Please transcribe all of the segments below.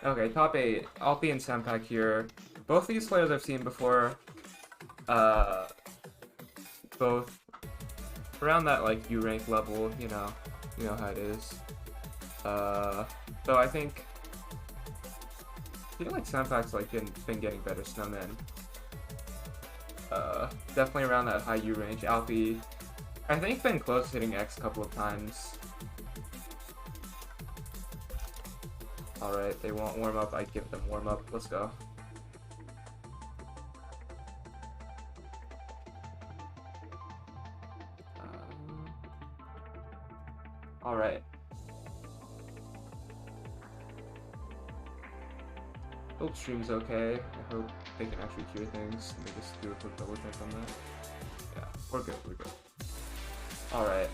Okay, top 8. Alpi and Senpak here. Both these players I've seen before. Both around that like U rank level, you know how it is. So I feel like Senpak's like been getting better. Snowman. Definitely around that high U range. Alpi, I think been close to hitting X a couple of times. Alright, they want warm up, I give them warm up. Let's go. Alright. Hope stream's okay. I hope they can actually hear things. Let me just do a quick double check on that. Yeah, we're good. Alright.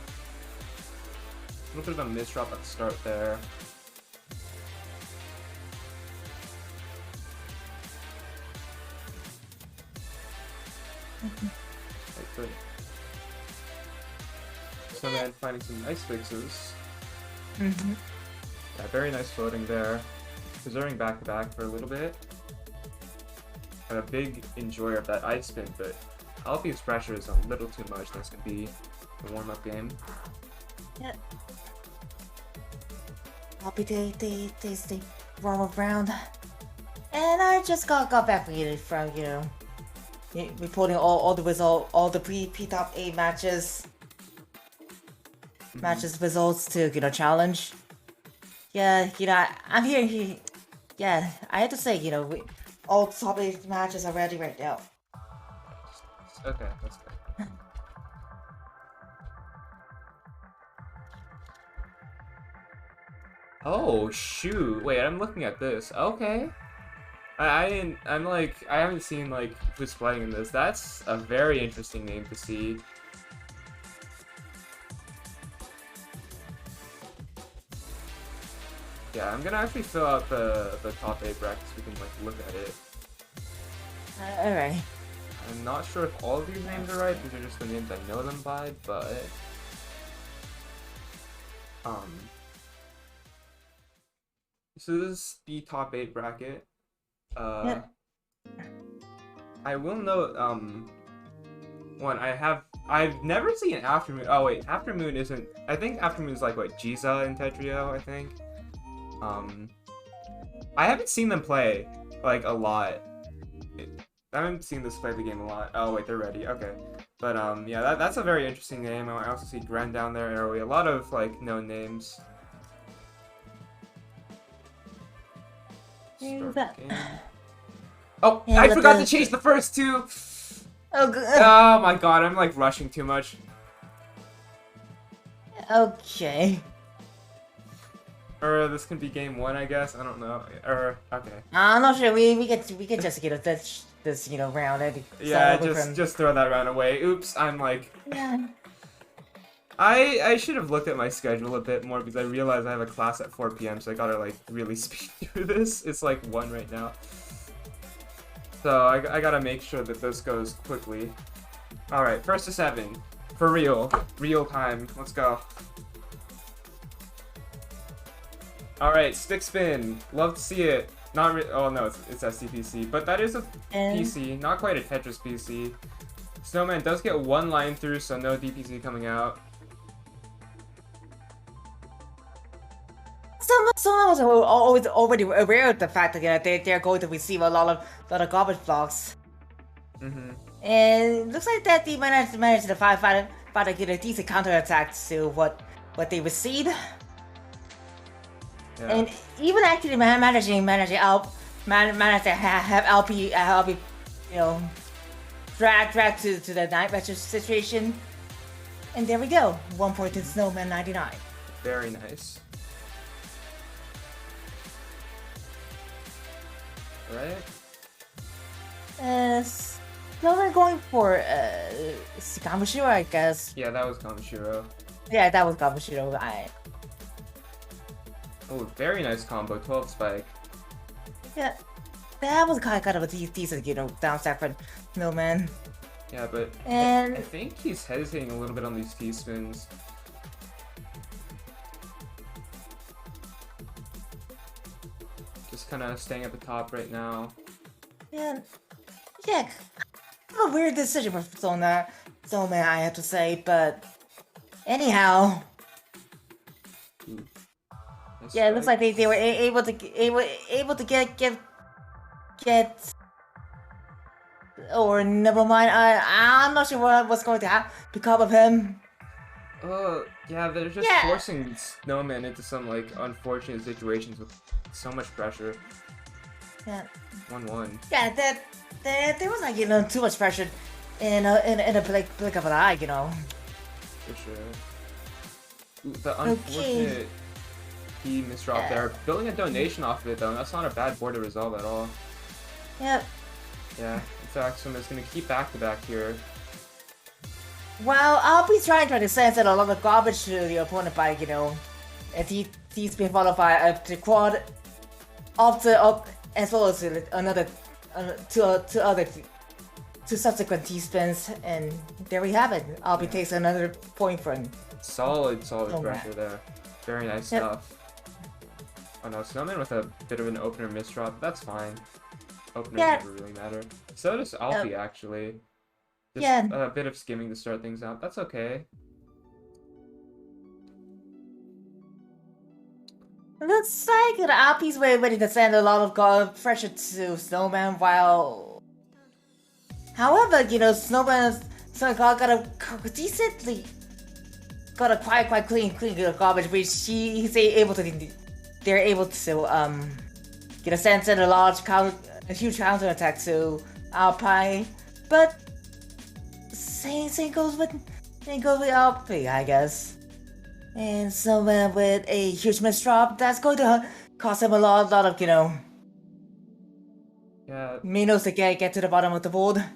A little bit of a misdrop at the start there. Good. Snowman finding some nice fixes. Yeah, very nice floating there. Preserving back to back for a little bit. I'm a big enjoyer of that ice spin, but Alpi's pressure is a little too much. That's gonna be the warm-up game. Yeah. Alpi, they roll around, and I just got back from reporting all the result, all the pre-top 8 matches results to challenge. Yeah, I'm here. Yeah, I have to say, all top 8 matches are ready right now. Okay, that's good. Oh shoot! Wait, I'm looking at this. Okay. I haven't seen like who's playing in this. That's a very interesting name to see. Yeah, I'm gonna actually fill out the top 8 brackets so we can like look at it. Alright. I'm not sure if all of these names are right. These are just the names I know them by, but so this is the top 8 bracket. Yeah. I will note, one, I've never seen Aftermoon. Oh wait, Aftermoon isn't, I think Aftermoon is like, what, Giza and Tetrio, I think? I haven't seen them play, like, a lot. I haven't seen this play the game a lot. Oh wait, they're ready, okay. But, yeah, that's a very interesting game. I also see Gren down there, Airway, a lot of, like, known names. Oh, yeah, I forgot to change the first 2! Oh, good. Oh my god, I'm like rushing too much. Okay. Or this can be game 1, I guess. I don't know. Or okay. I'm not sure. We can just this round. Yeah, just throw that round away. Oops, I'm like. Yeah. I should have looked at my schedule a bit more because I realized I have a class at 4 p.m. so I gotta like really speed through this. It's like 1 right now. So I gotta make sure that this goes quickly. Alright, first to 7. For real. Real time. Let's go. Alright, stick spin. Love to see it. Not oh no, it's SCPC. But that is a PC. Not quite a Tetris PC. Snowman does get 1 line through, so no DPC coming out. Someone was always already aware of the fact that they're going to receive a lot of garbage blocks. And it looks like that they managed to find a decent counterattack to what they received. Yeah. And even actually managed to have LP drag to the night match situation. And there we go. 1 point to Snowman 99. Very nice. Right? Snowman going for Kamashiro, I guess. Yeah, that was Kamashiro. Yeah, that was Kamashiro. Oh, very nice combo, 12 spike. Yeah, that was kind of a decent, down stack for Snowman. Yeah, but I think he's hesitating a little bit on these T-spins. just kind of staying at the top right now. Yeah, yeah, a weird decision for Snowman, I have to say, but anyhow. Nice Yeah, it looks strike. like they were able to get. Or never mind. I'm not sure what's going to become of him. Yeah, they're just forcing Snowman into some like unfortunate situations with so much pressure. Yeah. 1-1. Yeah, there was like too much pressure in a blink of an eye, For sure. Ooh, the unfortunate key misdrop there. Building a donation off of it though, that's not a bad board to resolve at all. Yep. Yeah, in fact, Swim is gonna keep back-to-back here. Well, I'll be trying to sense a lot of garbage to the opponent by, and he's been followed by the quad up as well as another two subsequent T-spins, and there we have it. I'll be takes another point from. Solid pressure there. Very nice stuff. Oh no, Snowman with a bit of an opener misdrop. That's fine. Openers never really matter. So does Alfie actually. Just a bit of skimming to start things out. That's okay. Looks like Alfie's ready to send a lot of pressure to Snowman, while. However, Snowman got a decently. Got a quite clean garbage, which he's able to. They're able to send a huge counter attack to Alpine, but same goes with Alpine, I guess. And Snowman with a huge misdrop that's going to cost him a lot of minnows to get to the bottom of the board. Yeah,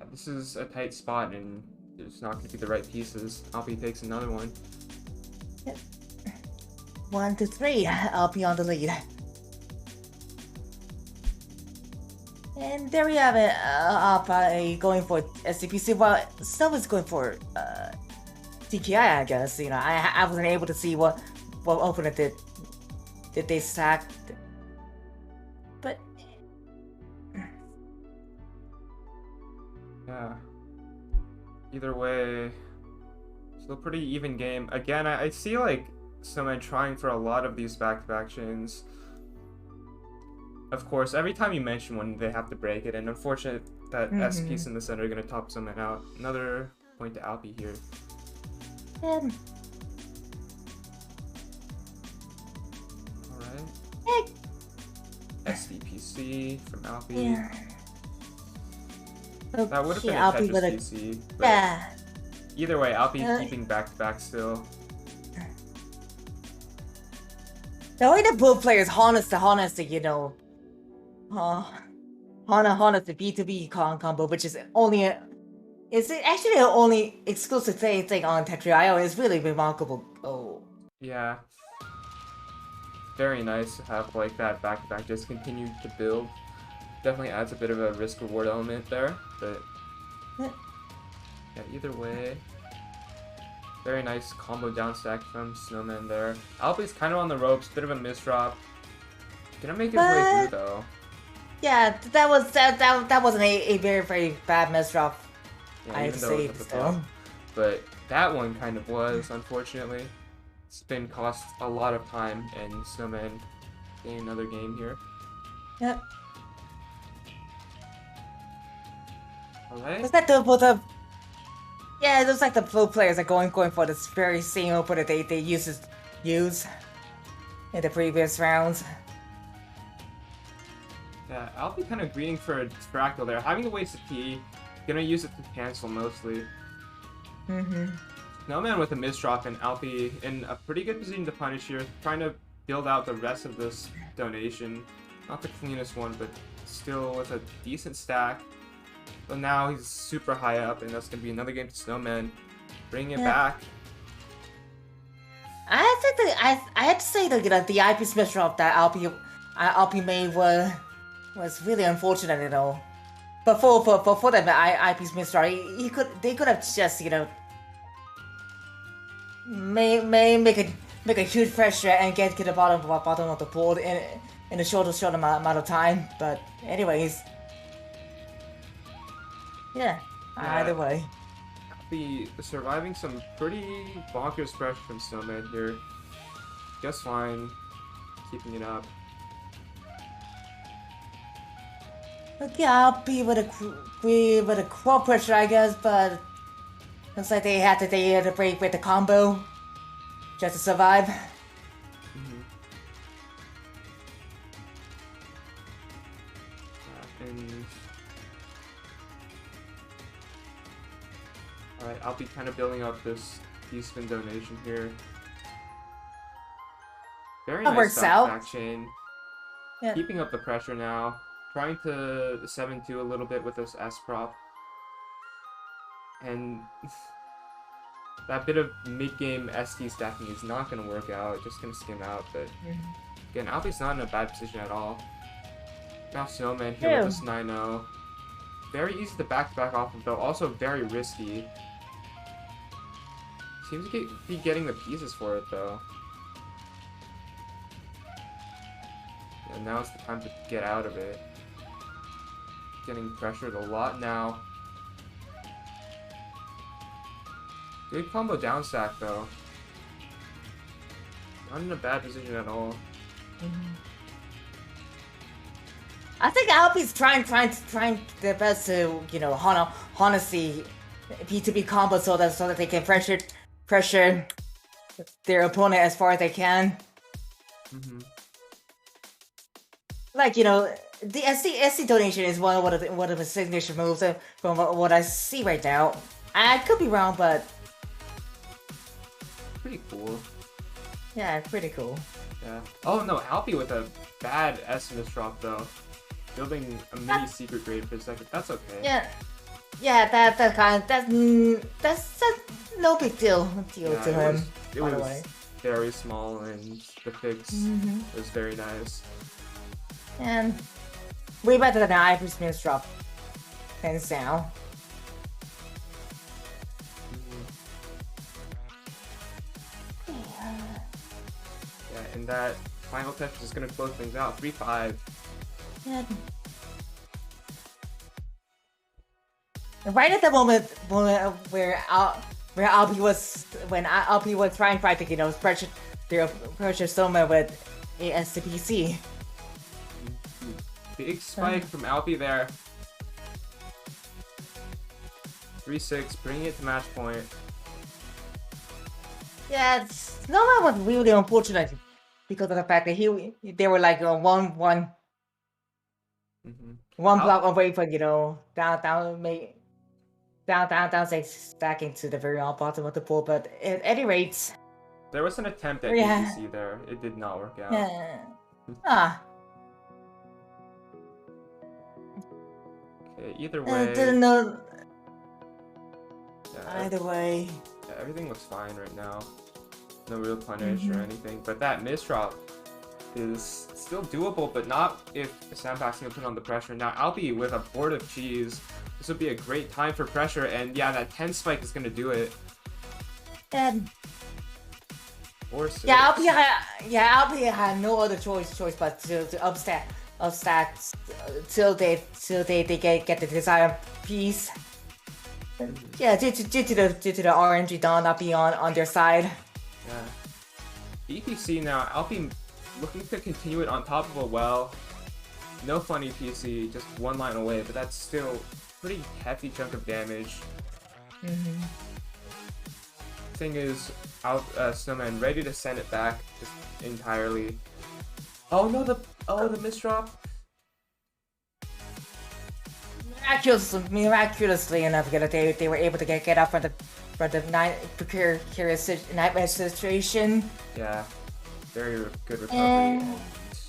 this is a tight spot and there's not going to be the right pieces. Alpi takes another one. 1, 2, 3. Alpi on the lead. And there we have it. Alpi going for SCPC. Well, Snowman's going for TKI, I guess. I wasn't able to see what opponent did they stack, but yeah. Either way, still pretty even game. Again, I see like Snowman trying for a lot of these back-to-back chains. Of course, every time you mention one, they have to break it, and unfortunate that S piece in the center are gonna top Snowman out. Another point to Alpi here. Alright. SDPC from Alpi. Yeah. Okay, that would have been a Tetris PC, but either way, Alpi keeping back-to-back still. The way the both players harness the B2B combo, which is it's actually the only exclusive thing on Tetris.io, is really remarkable. Oh. Yeah. Very nice to have like that back-to-back just continue to build. Definitely adds a bit of a risk-reward element there, but yeah, either way. Very nice combo down stack from Snowman there. Alpi's kind of on the ropes, bit of a misdrop. Gonna make his way through though. Yeah, that wasn't a very bad misdrop. Yeah, I have to say still. But that one kind of was, unfortunately. Spin cost a lot of time, and Snowman getting another game here. Yep. Alright. Looks like it looks like the both players are going for this very same opener they used in the previous rounds. Yeah, Alpi kind of greeting for a Fractal there. Having to waste a T, gonna use it to cancel mostly. Snowman with a misdrop and Alpi in a pretty good position to punish here, trying to build out the rest of this donation. Not the cleanest one, but still with a decent stack. So now he's super high up, and that's gonna be another game to Snowman. Bring it back. I think I had to say that the IP misdrop that Alpi made was really unfortunate, But for the IP misdrop, they could have just make a huge pressure and get to the bottom of the board in a short amount of time. But anyways, yeah. Either way. Be surviving some pretty bonkers pressure from Snowman here. Just fine. Keeping it up. Okay, I'll be with a core pressure, I guess, but looks like they had to break with the combo just to survive. Mm-hmm. And alright, I'll be kind of building up this spin donation here. Very That nice works out. back chain. Yeah. Keeping up the pressure now. Trying to 7-2 a little bit with this S prop. And that bit of mid-game ST stacking is not going to work out. Just going to skim out. But again, Alfie's not in a bad position at all. Now Snowman here with this 9-0. Very easy to back-to-back off of, though. Also very risky. Seems to be getting the pieces for it, though. And now it's the time to get out of it. Getting pressured a lot now. Good combo down stack, though. Not in a bad position at all. I think Alpie's trying their best to, you know, honestly B2B combo so that they can pressure their opponent as far as they can. Like, you know, the SC donation is one of the signature moves from what I see right now. I could be wrong, but pretty cool. Yeah, pretty cool. Yeah. Oh no, Alpie with a bad S misdrop though. Building a mini secret grade for a second. That's okay. Yeah, that's no big deal to him. It was very small, and the fix was very nice. And way better than Ivory's misdrop, hands down. Yeah, and that final touch is going to close things out. 3-5. Yeah. Right at the moment where Alpie was trying to, you know, pressure Soma with a SCPC. Big spike from Alpie there. 3-6, bringing it to match point. Yeah, Snowman was really unfortunate because of the fact that they were like one block away from, you know, down stacking to the very bottom of the pool. But at any rate, there was an attempt at UTC there. It did not work out. Okay, either way. Didn't know. Yeah, either way. Yeah, everything looks fine right now. No real punish or anything. But that misdrop is still doable, but not if Sandboxing will put on the pressure. Now, Alpie with a board of cheese. This would be a great time for pressure, and yeah, that 10 spike is going to do it. And or 6. Alpie had no other choice but to upstack till they get the desired piece. Yeah, due to the RNG Dawn not being on their side. Yeah. EPC now, Alpie looking to continue it on top of a well. No fun EPC, just one line away, but that's still a pretty hefty chunk of damage. Thing is, Snowman ready to send it back just entirely. Oh no, the misdrop. Miraculously enough, they were able to get out from the precarious nightmare situation. Yeah, very good recovery.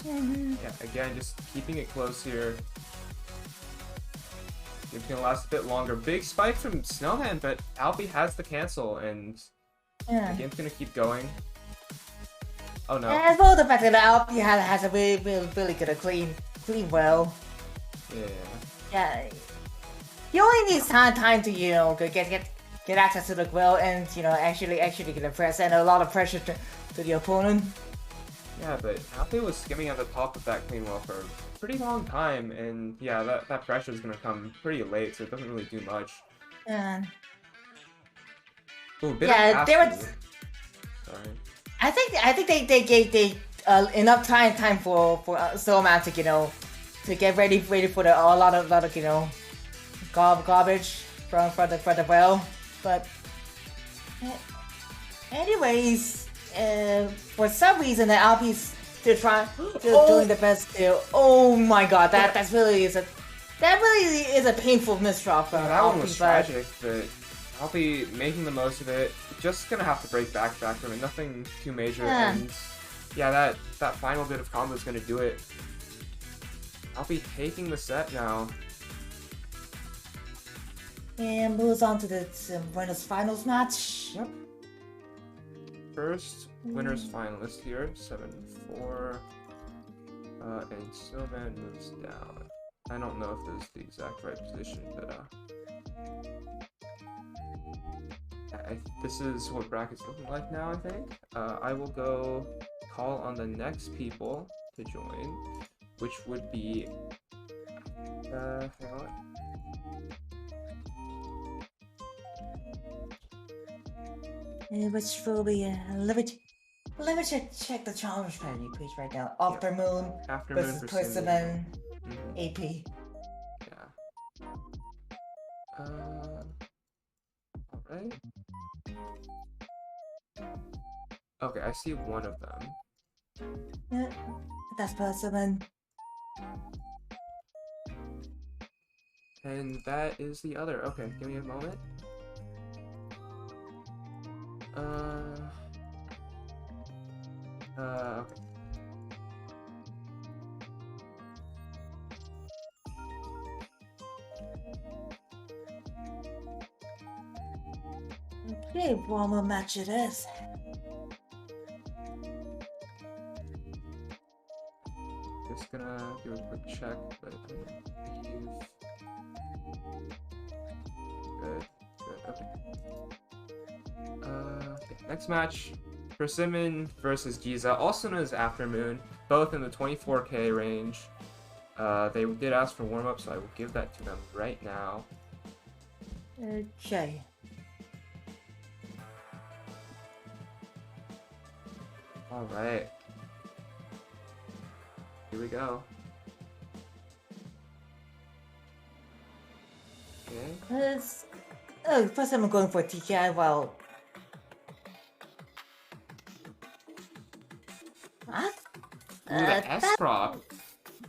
Yeah, again, just keeping it close here. It's gonna last a bit longer. Big spike from Snowman, but Alpie has the cancel, and the game's gonna keep going. Oh no. And as well, the fact that Alpie has a really good clean well. Yeah. He only needs time to, you know, get access to the well and, you know, actually get a press and a lot of pressure to the opponent. Yeah, but Alfie was skimming at the top of that clean wall for a pretty long time, and yeah, that pressure is gonna come pretty late, so it doesn't really do much. And Ooh, bit yeah, of there was. Sorry. I think they gave enough time for Soulman to to get ready for a lot of garbage for the well, but anyways, for some reason the Alpi's still doing the best too. Oh my god, that really is a painful misdraw from that Alpi, one was tragic, but Alpi making the most of it. Just gonna have to break back from it. Nothing too major, and yeah, that final bit of combo is gonna do it. Alpi taking the set now. And moves on to the winners finals match. Yep. First winners finalist here, 7-4. And Snowman moves down. I don't know if this is the exact right position, but this is what bracket's looking like now, I think. I will go call on the next people to join, which would be hang on. Which will be let me check the challenge page right now. Aftermoon versus Persimmon AP. Yeah. Alright. Okay, I see one of them. Yeah, that's Persimmon. And that is the other. Okay, give me a moment. Okay. Okay, one more match it is. Just gonna do a quick check, but I believe... Good, okay. Okay, next match, Persimmon versus Giza, also known as Aftermoon, both in the 24k range. They did ask for warm-up, so I will give that to them right now. Okay. Alright. Here we go. Okay. First I'm going for TKI, well... What? Ooh, the S-prop.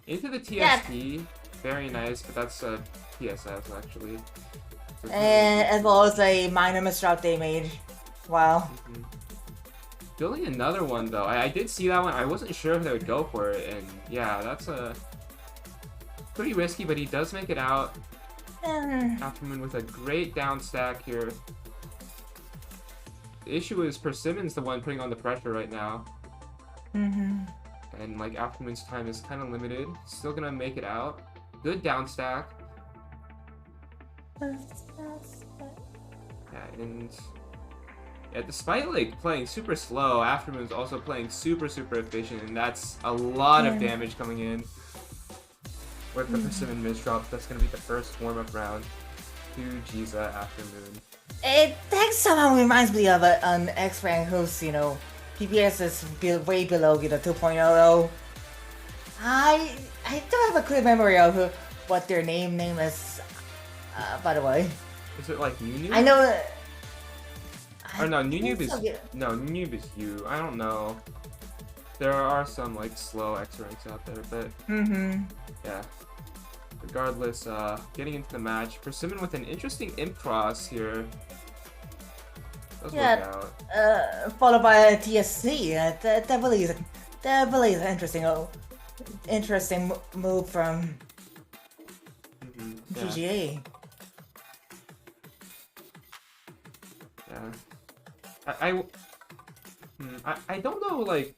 Into the TST. Yeah. Very nice, but that's a TSS actually. So as well as a minor misroute they made. Wow. Building another one though. I did see that one. I wasn't sure if they would go for it, and yeah, that's a pretty risky, but he does make it out. Aftermoon with a great down stack here. The issue is Persimmon's the one putting on the pressure right now. And like Aftermoon's time is kind of limited. Still gonna make it out. Good down stack. Yeah, and yeah, despite like playing super slow, Aftermoon's also playing super efficient, and that's a lot of damage coming in. With the Persimmon misdrop, that's gonna be the first warm-up round to Giza Aftermoon. That somehow reminds me of an X-Rank who's, PPS is way below, 2.0. I don't have a clear memory of what their name is, by the way. Is it like Nunu? I know... Or no, Nunu is... No, Nunu is you. I don't know. There are some, like, slow X-Ranks out there, but... Yeah. Regardless, getting into the match. Persimmon with an interesting imp cross here. Does work out. Followed by a TSC. That really is an interesting move from GGA. Yeah. I don't know, like,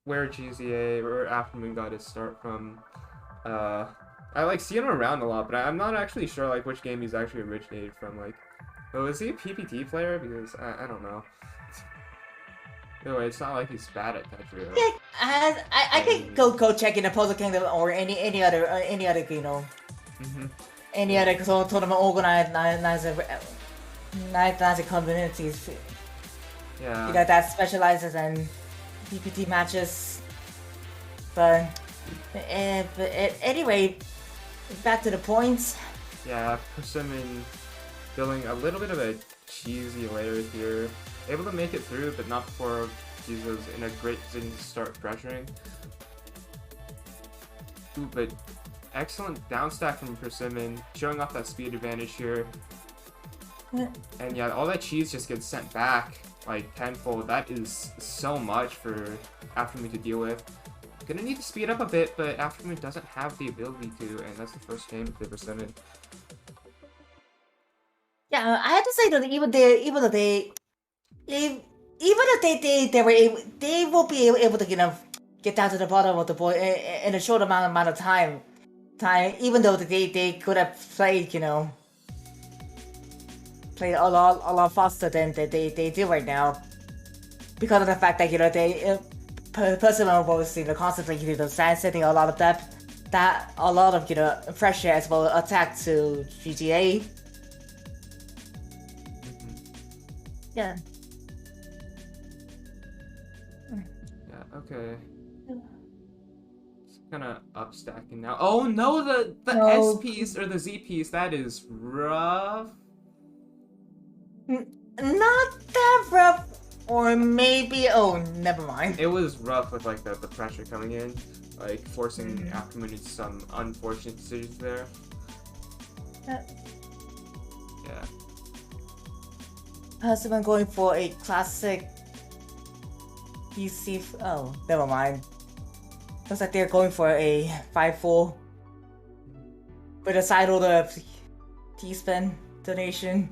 where GZA or Aftermoon got his start from. I like see him around a lot, but I'm not actually sure like which game he's actually originated from. Like, oh, is he a PPT player? Because I don't know. Anyway, it's not like he's bad at Tetrio. Yeah, I can go check in the Puzzle Kingdom or any other you know any other tournament organizing communities. Yeah. You know that specializes in DPT matches. But anyway, back to the points. Yeah, Persimmon building a little bit of a cheesy layer here. Able to make it through, but not before Jesus in a great position to start pressuring. Ooh, but excellent downstack from Persimmon, showing off that speed advantage here. And yeah, all that cheese just gets sent back like tenfold. That is so much for Aftermoon to deal with. Gonna need to speed up a bit, but Aftermoon doesn't have the ability to, and that's the first game of the Persimmon. Yeah, I have to say that even if they were able, they will be able to get down to the bottom of the board in a short amount of time. Even though they could have played play a lot faster than they do right now, because of the fact that they Percival was constantly setting a lot of depth, that a lot of pressure as well attack to GGA. Yeah. Yeah. Okay. It's kind of upstacking now. Oh no, the No. S piece or the Z piece, that is rough. Not that rough, or maybe. Oh, never mind. It was rough with like the pressure coming in, like forcing Aftermoon into some unfortunate decisions there. Yeah. Percival going for a classic PC. Oh, never mind. Looks like they're going for a 5-4 with a side order T-spin donation.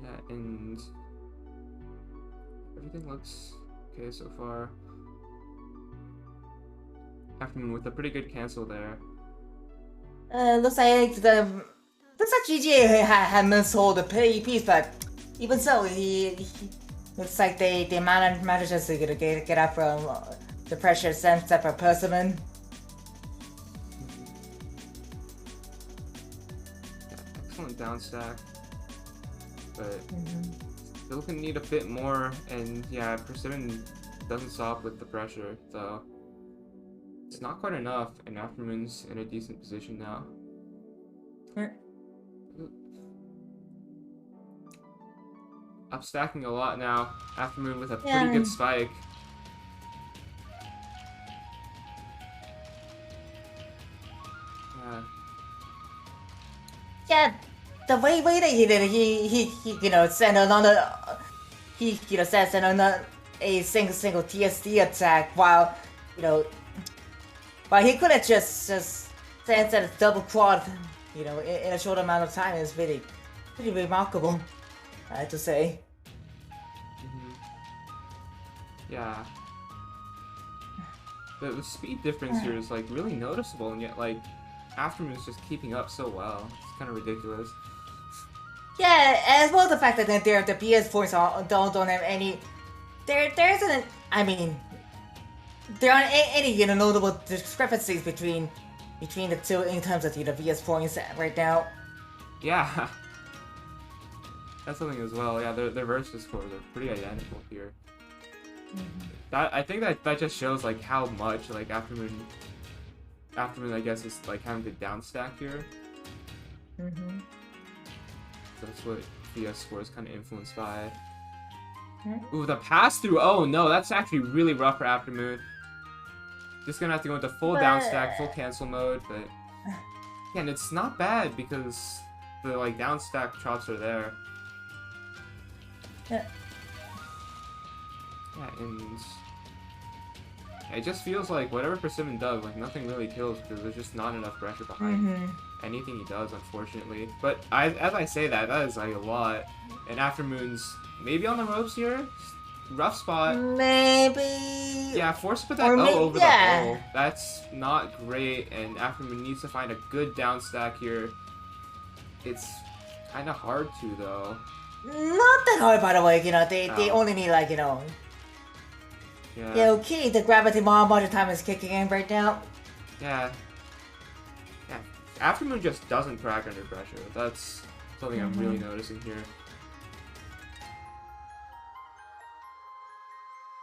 Yeah, and everything looks okay so far. Aftermoon with a pretty good cancel there. Looks like GGA had missold the piece, but even so, he looks like they managed to get up from the pressure sent by Persimmon. Yeah, excellent down stack, but still can need a bit more. And yeah, Persimmon doesn't stop with the pressure, so it's not quite enough. And Aftermoon's in a decent position now. Upstacking a lot now. Aftermoon with a pretty good spike. Yeah, the way that he did it, he sent another sent another a single TSD attack while he could have just sent a double quad in a short amount of time. Is pretty remarkable, I have to say. Yeah. The speed difference here is like really noticeable, and yet like Aftermoon's just keeping up so well. It's kind of ridiculous. Yeah, as well as the fact that the PS points don't have any. There aren't any notable discrepancies between the two in terms of the PS points right now. Yeah. That's something as well. Yeah, their versus scores are pretty identical here. I think that just shows like how much like Aftermoon I guess is like having the down stack here. So that's what VS score is kind of influenced by. Ooh, the pass through. Oh no, that's actually really rough for Aftermoon. Just gonna have to go into full down stack, full cancel mode, but again, it's not bad because the like down stack chops are there. Yeah, and it just feels like whatever Persimmon does, like nothing really kills because there's just not enough pressure behind anything he does, unfortunately. But as I say that is like a lot. And Aftermoon's maybe on the ropes here. Rough spot. Maybe. Yeah, force put that O over the hole. That's not great, and Aftermoon needs to find a good down stack here. It's kind of hard to though. Not that hard, by the way. They Oh, only need like yeah, yeah. Okay, the gravity module time is kicking in right now. yeah, yeah. Aftermoon just doesn't crack under pressure. That's something I'm really noticing here.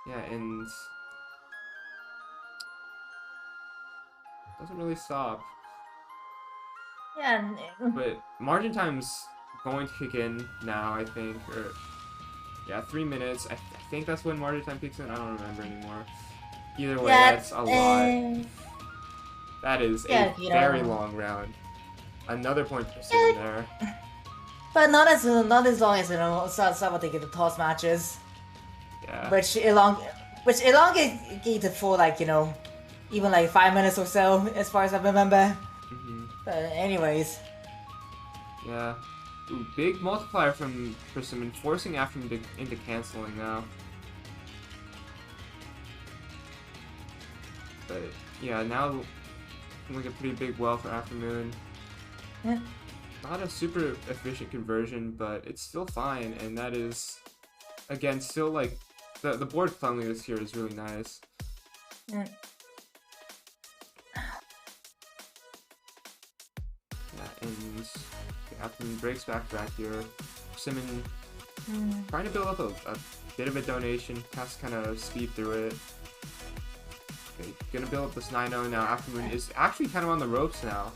Yeah, and doesn't really stop. Yeah. But margin time's going to kick in now, I think, or yeah, 3 minutes. I think that's when margin time kicks in. I don't remember anymore. Either way, Yeah. that's a lot. That is a Yeah. very long round. Another point for Simon Yeah, there. but not as long as some of the toss matches, Yeah. which elongate for like even like 5 minutes or so, as far as I remember. Hmm. But anyways, Yeah. Ooh, big multiplier from Simon, forcing Aftermoon into canceling now. But yeah, now like a pretty big well for Aftermoon. yeah. Not a super efficient conversion, but it's still fine, and that is, again, still like the board cleanliness here is really nice. Yeah. Yeah, and Aftermoon breaks back here. Simon trying to build up a bit of a donation, has to kind of speed through it. Okay, gonna build up this 9-0 now. Aftermoon is actually kind of on the ropes now,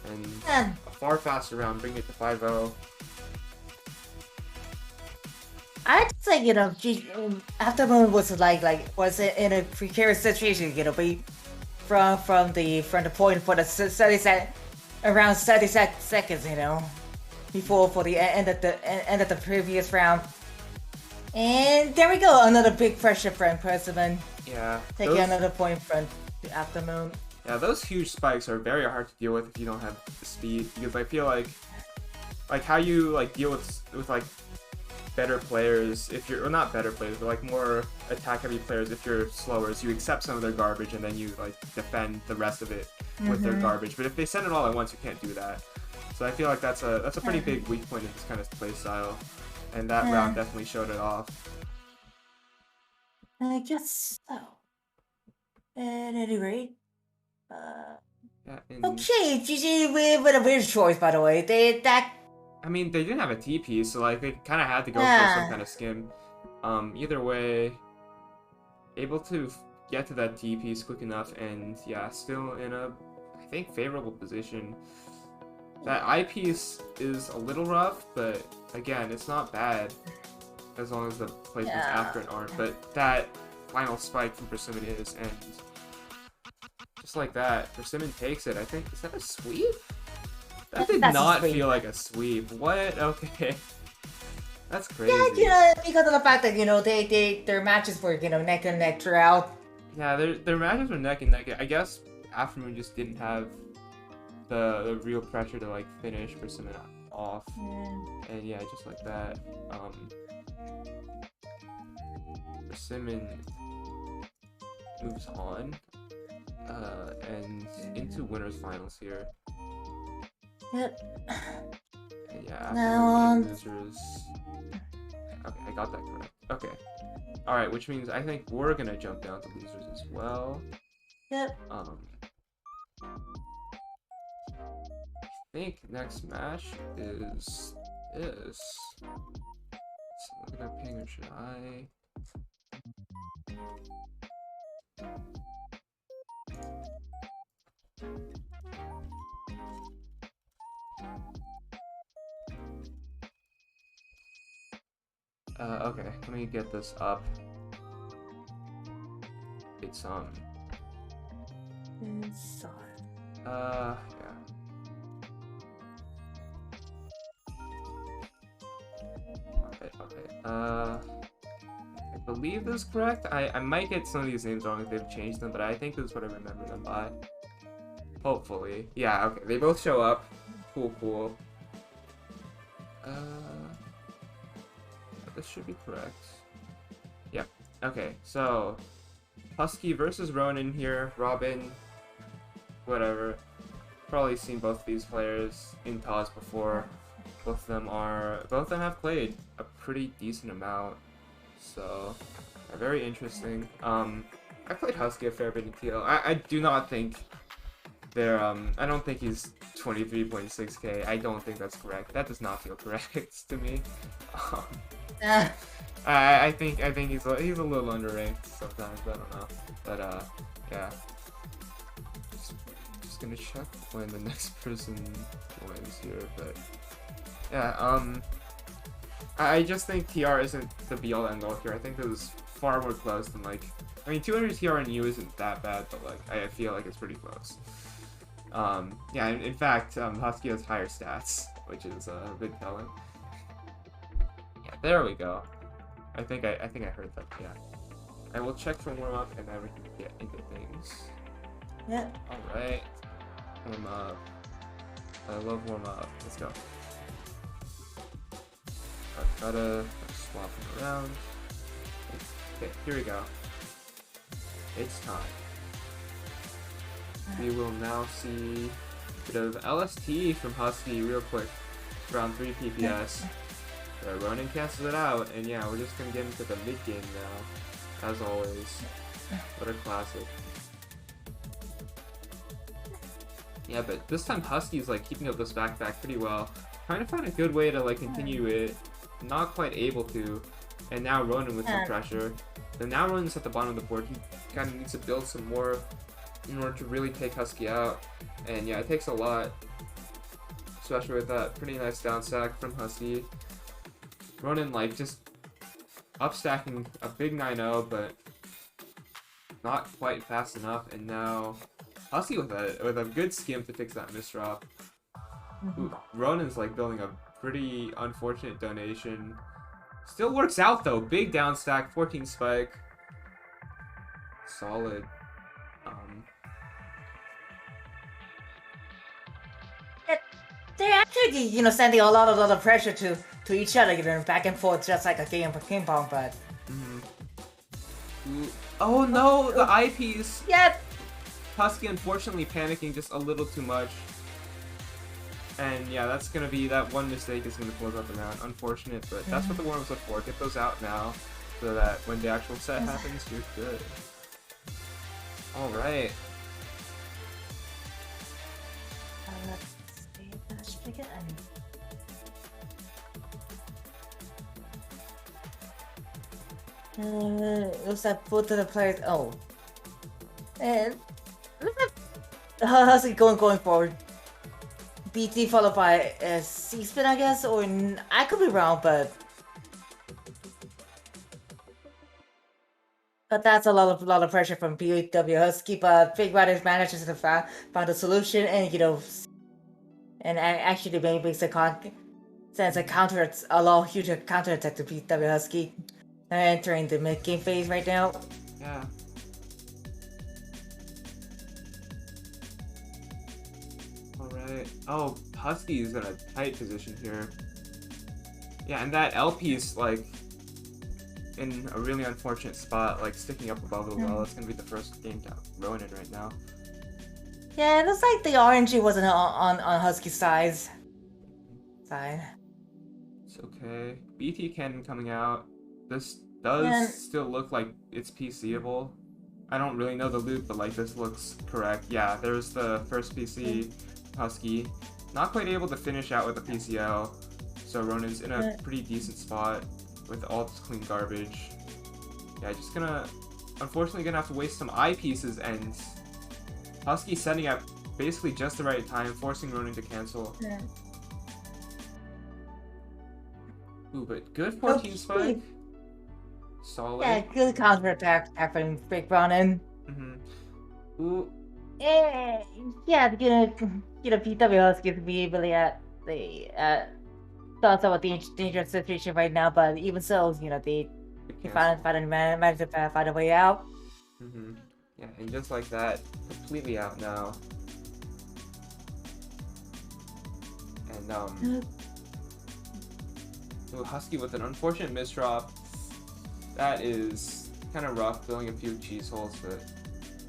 and a far faster round, bring it to 5-0. I just like Aftermoon was was in a precarious situation, but from the point for the 30 around 30 seconds, before for the end of the previous round. And there we go, another big pressure from Persimmon. Yeah, Taking another point from Aftermoon. Yeah, those huge spikes are very hard to deal with if you don't have the speed, because I feel like how you like deal with like better players, if you're, or not better players, but like more attack heavy players, if you're slower, is you accept some of their garbage and then you like defend the rest of it with their garbage. But if they send it all at once, you can't do that. So I feel like that's a pretty big weak point in this kind of play style, and that round definitely showed it off. I guess so. At any rate, Yeah, and okay, GG with a weird choice, by the way. I mean, they didn't have a TP, so like they kind of had to go for some kind of skim. Either way, able to get to that T piece quick enough, and yeah, still in a, I think, favorable position. That I piece is a little rough, but again, it's not bad as long as the placements after it aren't. But that final spike from Persimmon is, and just like that, Persimmon takes it. I think, is that a sweep? That did not feel like a sweep. What? Okay. That's crazy. Yeah, because of the fact that their matches were neck and neck throughout. Yeah, their matches were neck and neck. I guess Aftermoon just didn't have the real pressure to like finish Persimmon off. And yeah, just like that. Persimmon moves on and into winners finals here. Yep. And yeah, Aftermoon losers. Okay, I got that correct. Okay. Alright, which means I think we're gonna jump down to losers as well. Yep. I think next match is this. So look at that ping, or should I? Okay, let me get this up. It's yeah. Okay. I believe this is correct. I might get some of these names wrong if they've changed them, but I think this is what I remember them by. Hopefully. Yeah, okay. They both show up. Cool. This should be correct. Yep. Okay, so Husky versus Ronin here. Robin. Whatever. Probably seen both these players in TAWS before. Both of them have played a pretty decent amount, so very interesting. I played Husky a fair bit in TL. I do not think they're I don't think he's 23.6k. I don't think that's correct. That does not feel correct to me. I think he's a little underranked sometimes. I don't know, but yeah. Just gonna check when the next person joins here, but yeah. I just think TR isn't the be-all end-all here. I think this is far more close than, like, I mean, 200 TR and U isn't that bad, but like I feel like it's pretty close. Yeah, in fact, Husky has higher stats, which is a bit telling. Yeah, there we go. I think I heard that. Yeah, I will check for warm up and then we can get into things. Yeah. All right, warm up. I love warm up. Let's go. Gotta swap them around. Okay, here we go. It's time. We will now see a bit of LST from Husky real quick. Around 3 PPS. Ronin cancels it out, and yeah, we're just gonna get into the mid game now. As always. What a classic. Yeah, but this time Husky's like keeping up this backpack pretty well. Trying to find a good way to like continue it. Not quite able to. And now Ronin with some pressure. Then now Ronin's at the bottom of the board. He kind of needs to build some more in order to really take Husky out. And yeah, it takes a lot. Especially with that pretty nice down stack from Husky. Ronin like just upstacking a big 9-0, but not quite fast enough. And now Husky with a good skim to fix that misdrop. Ooh, Ronin's like building a pretty unfortunate donation. Still works out though. Big down stack, 14 spike. Solid. They're actually, you know, sending a lot of pressure to each other, you know, back and forth, just like a game of ping pong. But oh no, the eyepiece. Yeah. Husky unfortunately panicking just a little too much. And yeah, that's gonna be, that one mistake is gonna close out the round. Unfortunate, but that's what the warm-ups are for. Get those out now, so that when the actual set happens, you're good. Alright. Let's see if that's again. Looks like both of the players. Oh. And looks like Husky going forward. BT followed by a C-spin, I guess, or I could be wrong, but that's a lot of pressure from BW Husky. But Big Riders manages to find a solution, and you know, and actually maybe sends a counter, a huge counter attack to BW Husky, entering the mid game phase right now. Yeah. Oh, Husky is in a tight position here. Yeah, and that LP is like in a really unfortunate spot, like sticking up above the wall. It's gonna be the first game down Ronin right now. Yeah, it looks like the RNG wasn't on Husky's side. It's okay. BT cannon coming out. This does still look like it's PCable. I don't really know the loop, but like this looks correct. Yeah, there's the first PC. Husky not quite able to finish out with the PCL, so Ronin's in a pretty decent spot with all this clean garbage. Yeah, just unfortunately gonna have to waste some eyepieces, and Husky setting up basically just the right time, forcing Ronin to cancel. Ooh, but good 14 spike. Solid. Yeah, good counter attack from Big Ronin. Ooh. Yeah, PW Husky to be really at the thoughts about the dangerous situation right now, but even so, you know, they managed to find a way out. Yeah, and just like that, completely out now. And ooh, Husky with an unfortunate misdrop. That is kind of rough, filling a few cheese holes, but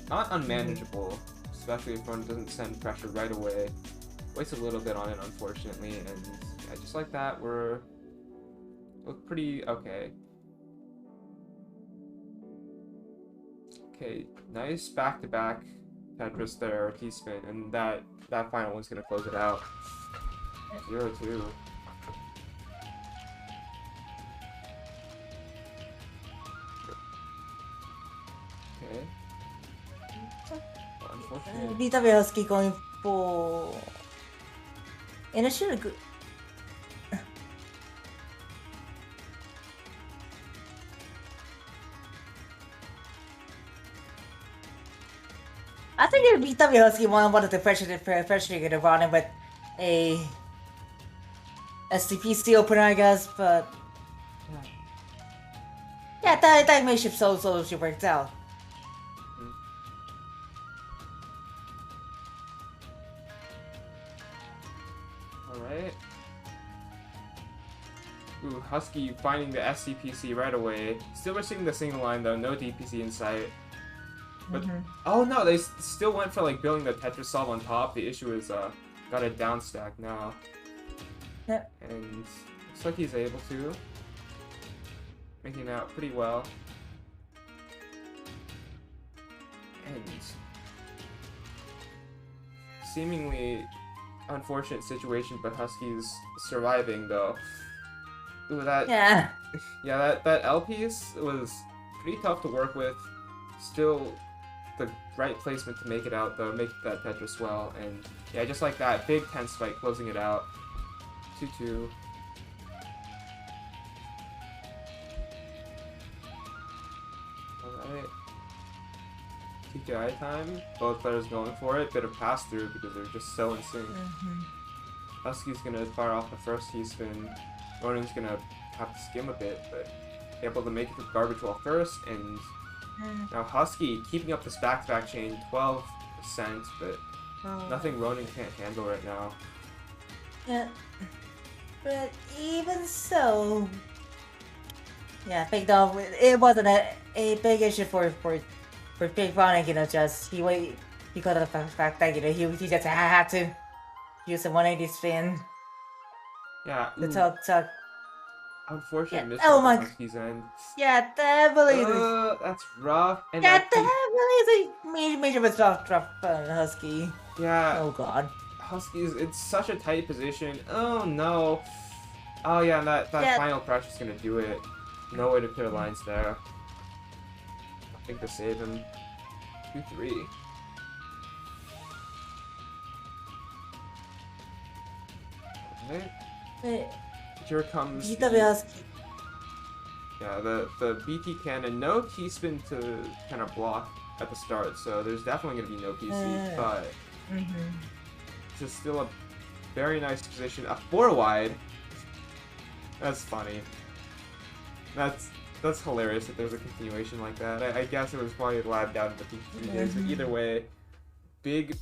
not unmanageable. Especially if one doesn't send pressure right away. Waits a little bit on it, unfortunately, and Yeah, just like that, look pretty okay. Okay, nice back-to-back Tetris there, T-spin, and that final one's gonna close it out. 0-2. Okay. Unfortunate. BW Husky going for... And it should have... I think if BW Husky wanted to pressure the running with a SCPC opener, I guess, but yeah, that may shift so she worked out. Alright. Ooh, Husky finding the SCPC right away. Still receiving the single line though, no DPC in sight. But oh no, they still went for like building the Tetris solve on top. The issue is got a down stack now. Yep. And looks like he's able to. Making out pretty well. And seemingly unfortunate situation, but Husky's surviving though. Ooh, that Yeah. Yeah, that L piece was pretty tough to work with. Still the right placement to make it out though, make that Tetris well, and yeah, just like that, big 10 spike closing it out. 2-2. Alright. TKI time. Both players going for it. Bit of pass through because they're just so in sync. Husky's gonna fire off the first T-spin. Ronin's gonna have to skim a bit, but able to make it to garbage wall first, and now Husky keeping up this back-to-back chain, 12%, but nothing Ronin can't handle right now. Yeah. But even so, yeah, Big Dog, it wasn't a big issue for Big Ronin, you know, just he got the fact that, you know, he just had to use a 180 spin. Yeah. The tuck. Unfortunate miss oh on my Husky's end. Yeah, that really that's rough. And that really is a major drop on Husky. Yeah. Oh god. Husky's, it's such a tight position. Oh no. Oh yeah, and that final crash is gonna do it. No way to clear lines there. I think to save him. 2-3. Alright. Here comes BW yeah, the BT cannon. No T-spin to kind of block at the start, so there's definitely going to be no PC, but this is still a very nice position. A 4-wide. That's funny. That's hilarious that there's a continuation like that. I guess it was probably labbed out in the P3 days, but either way, big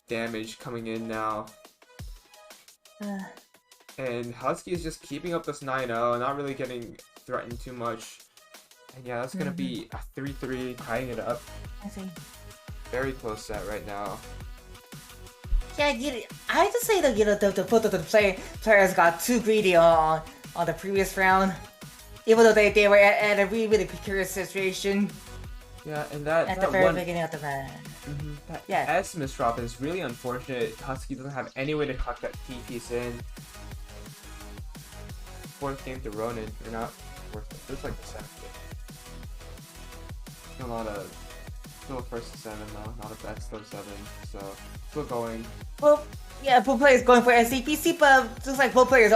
damage coming in now. And Husky is just keeping up this 9-0, not really getting threatened too much. And yeah, that's gonna be a 3-3, tying it up. I see. Very close set right now. Yeah, I have to say that, you know, both of the players got too greedy on the previous round. Even though they were at a really precarious situation. Yeah, and that at the very beginning of the match. That S misdrop is really unfortunate. Husky doesn't have any way to tuck that T piece in. 4th game to Ronin, or not 4th, it's like the 7th. Still a 1st to 7 though, not a best of 7, so still going. Well, yeah, both players going for SCPC, but looks like both players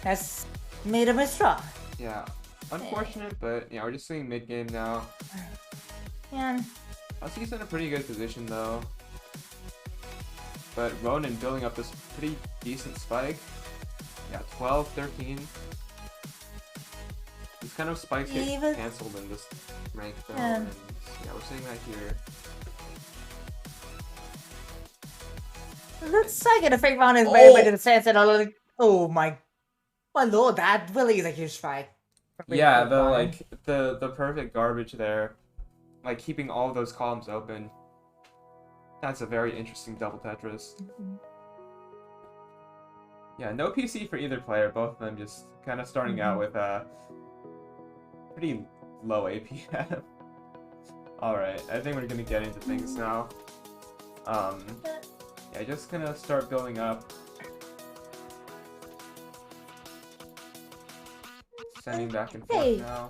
has made a misdraw. Yeah, unfortunate, but yeah, we're just seeing mid game now. Yeah. Husky's in a pretty good position though. But Ronin building up this pretty decent spike. Yeah, 12, 13. These kind of spikes get cancelled in this rank though, and yeah, we're seeing that here. Looks like the fake round is very to the sense that oh my lord, that really is a huge spike. Yeah, the perfect garbage there. Like keeping all of those columns open. Mm-hmm. That's a very interesting double Tetris. Mm-hmm. Yeah, no PC for either player. Both of them just kind of starting out with pretty low APM. Alright, I think we're gonna get into things now. Yeah, just gonna start building up. Sending back and forth now.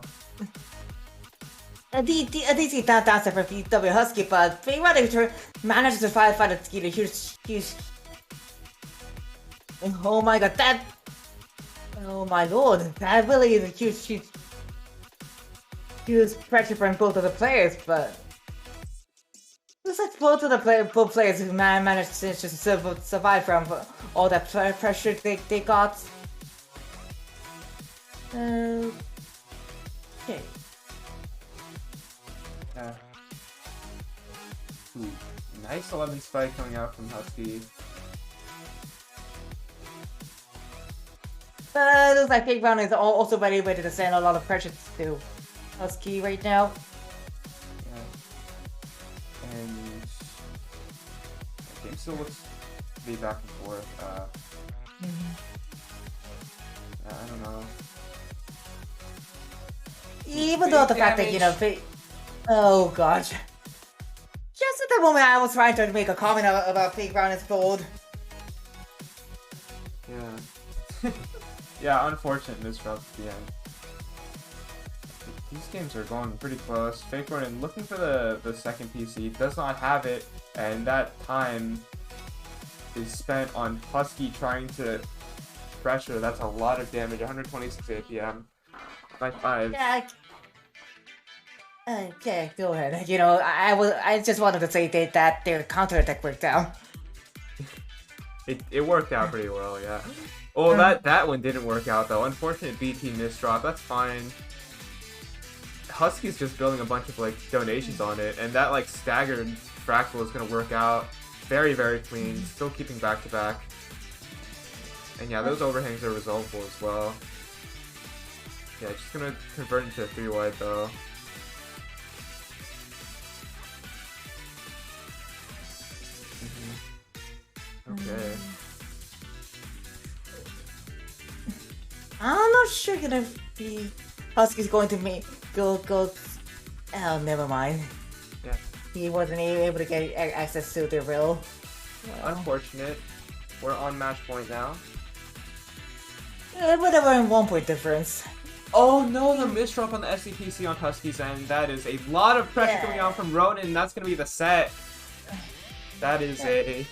DC down for VW Husky, but they managed to fight a huge. Oh my god, that. Oh my lord, that really is a huge pressure from both of the players, but. Looks like both players who managed to just survive from all that pressure they got. Okay. Ooh, nice 11 spike coming out from Husky. But it looks like Big Brown is also ready to send a lot of pressure to Husky right now. Yeah. And the game still looks to be back and forth. I don't know. Even though the fact that, you know, oh gosh. Just at the moment I was trying to make a comment about Big Brown is bold. Yeah. Yeah, unfortunate misdrop at the end. These games are going pretty close. Fake Ronin looking for the second PC, does not have it, and that time is spent on Husky trying to pressure. That's a lot of damage, 126 APM. By 5. Yeah. Okay, go ahead. You know, I just wanted to say that their counterattack worked out. It worked out pretty well, yeah. Oh, that one didn't work out though. Unfortunate BT misdrop. That's fine. Husky's just building a bunch of like donations on it, and that like staggered fractal is gonna work out very, very clean. Still keeping back to back. And yeah, those overhangs are resolvable as well. Yeah, just gonna convert into a 3-wide though. Okay. I'm not sure gonna be Husky's going to go. Oh, never mind. Yeah. He wasn't able to get access to the real. Unfortunate. We're on match point now. Whatever, in 1 point difference. Oh no, the misdrop on the SCPC on Husky's end. That is a lot of pressure coming out from Ronin. That's gonna be the set. That is the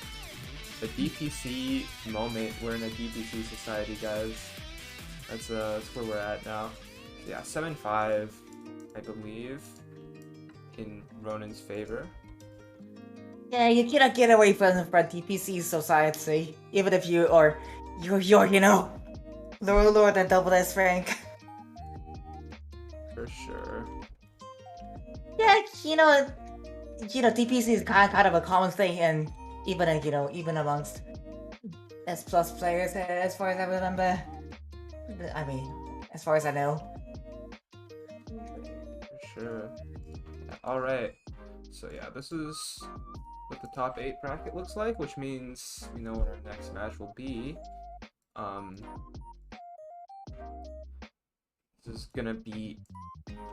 DPC moment. We're in a DPC society, guys. That's where we're at now. Yeah, 7-5, I believe, in Ronin's favor. Yeah, you cannot get away from DPC society, even if you're you know, lower than double S rank. For sure. Yeah, you know, DPC is kind of a common thing, and even amongst S+ players, as far as I remember. I mean, as far as I know. For sure. Alright. So yeah, this is what the top 8 bracket looks like, which means we know what our next match will be. This is gonna be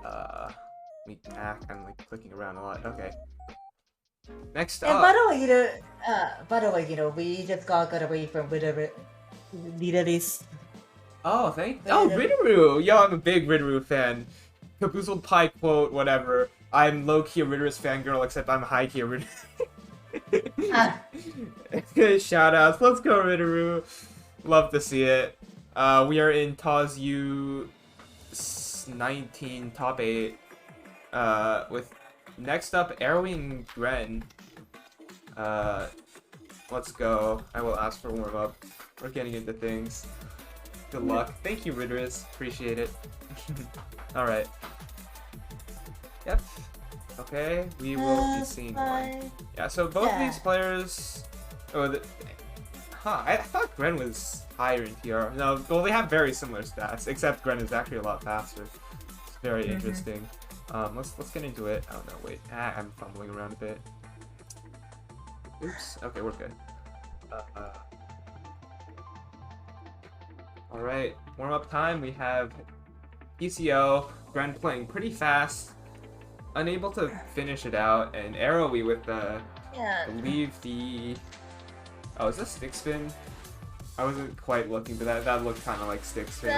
I'm like clicking around a lot. Okay. Next up. And by the way, we just got away from whatever Leaderies. Oh, Riduru! Yo, I'm a big Riduru fan. Caboozled Pie quote, whatever. I'm low-key a Ridurus fangirl, except I'm high-key a Riduru. Shoutouts, let's go Riduru. Love to see it. We are in TAWS U19 top 8. With next up, Arrowing Gren. Let's go. I will ask for warm-up. We're getting into things. Good luck. Thank you, Ridurus. Appreciate it. Alright. Yep. Okay, we will be seeing one. Yeah, so both of these players... Oh, I thought Gren was higher in TR. No, well, they have very similar stats, except Gren is actually a lot faster. It's very interesting. Let's get into it. Oh, no, wait. I'm fumbling around a bit. Oops. Okay, we're good. Alright, warm-up time. We have PCO, Gren playing pretty fast, unable to finish it out, and Arrowy with the, I believe the, oh, is this stick spin? I wasn't quite looking, but that looked kind of like stick spin.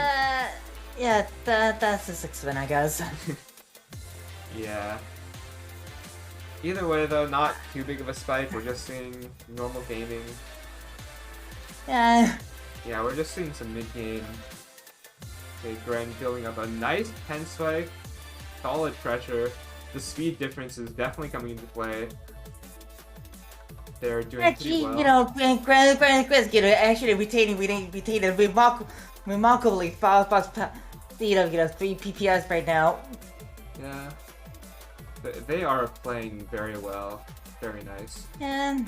Yeah, that's a 6-spin, I guess. Yeah. Either way, though, not too big of a spike. We're just seeing normal gaming. Yeah. Yeah, we're just seeing some mid-game. Okay, Gren building up a nice 10 spike. Solid pressure. The speed difference is definitely coming into play. They're doing pretty well. You know, Gren's actually retaining a remarkably fast speed of 3 PPS right now. Yeah. They are playing very well. Very nice. Yeah,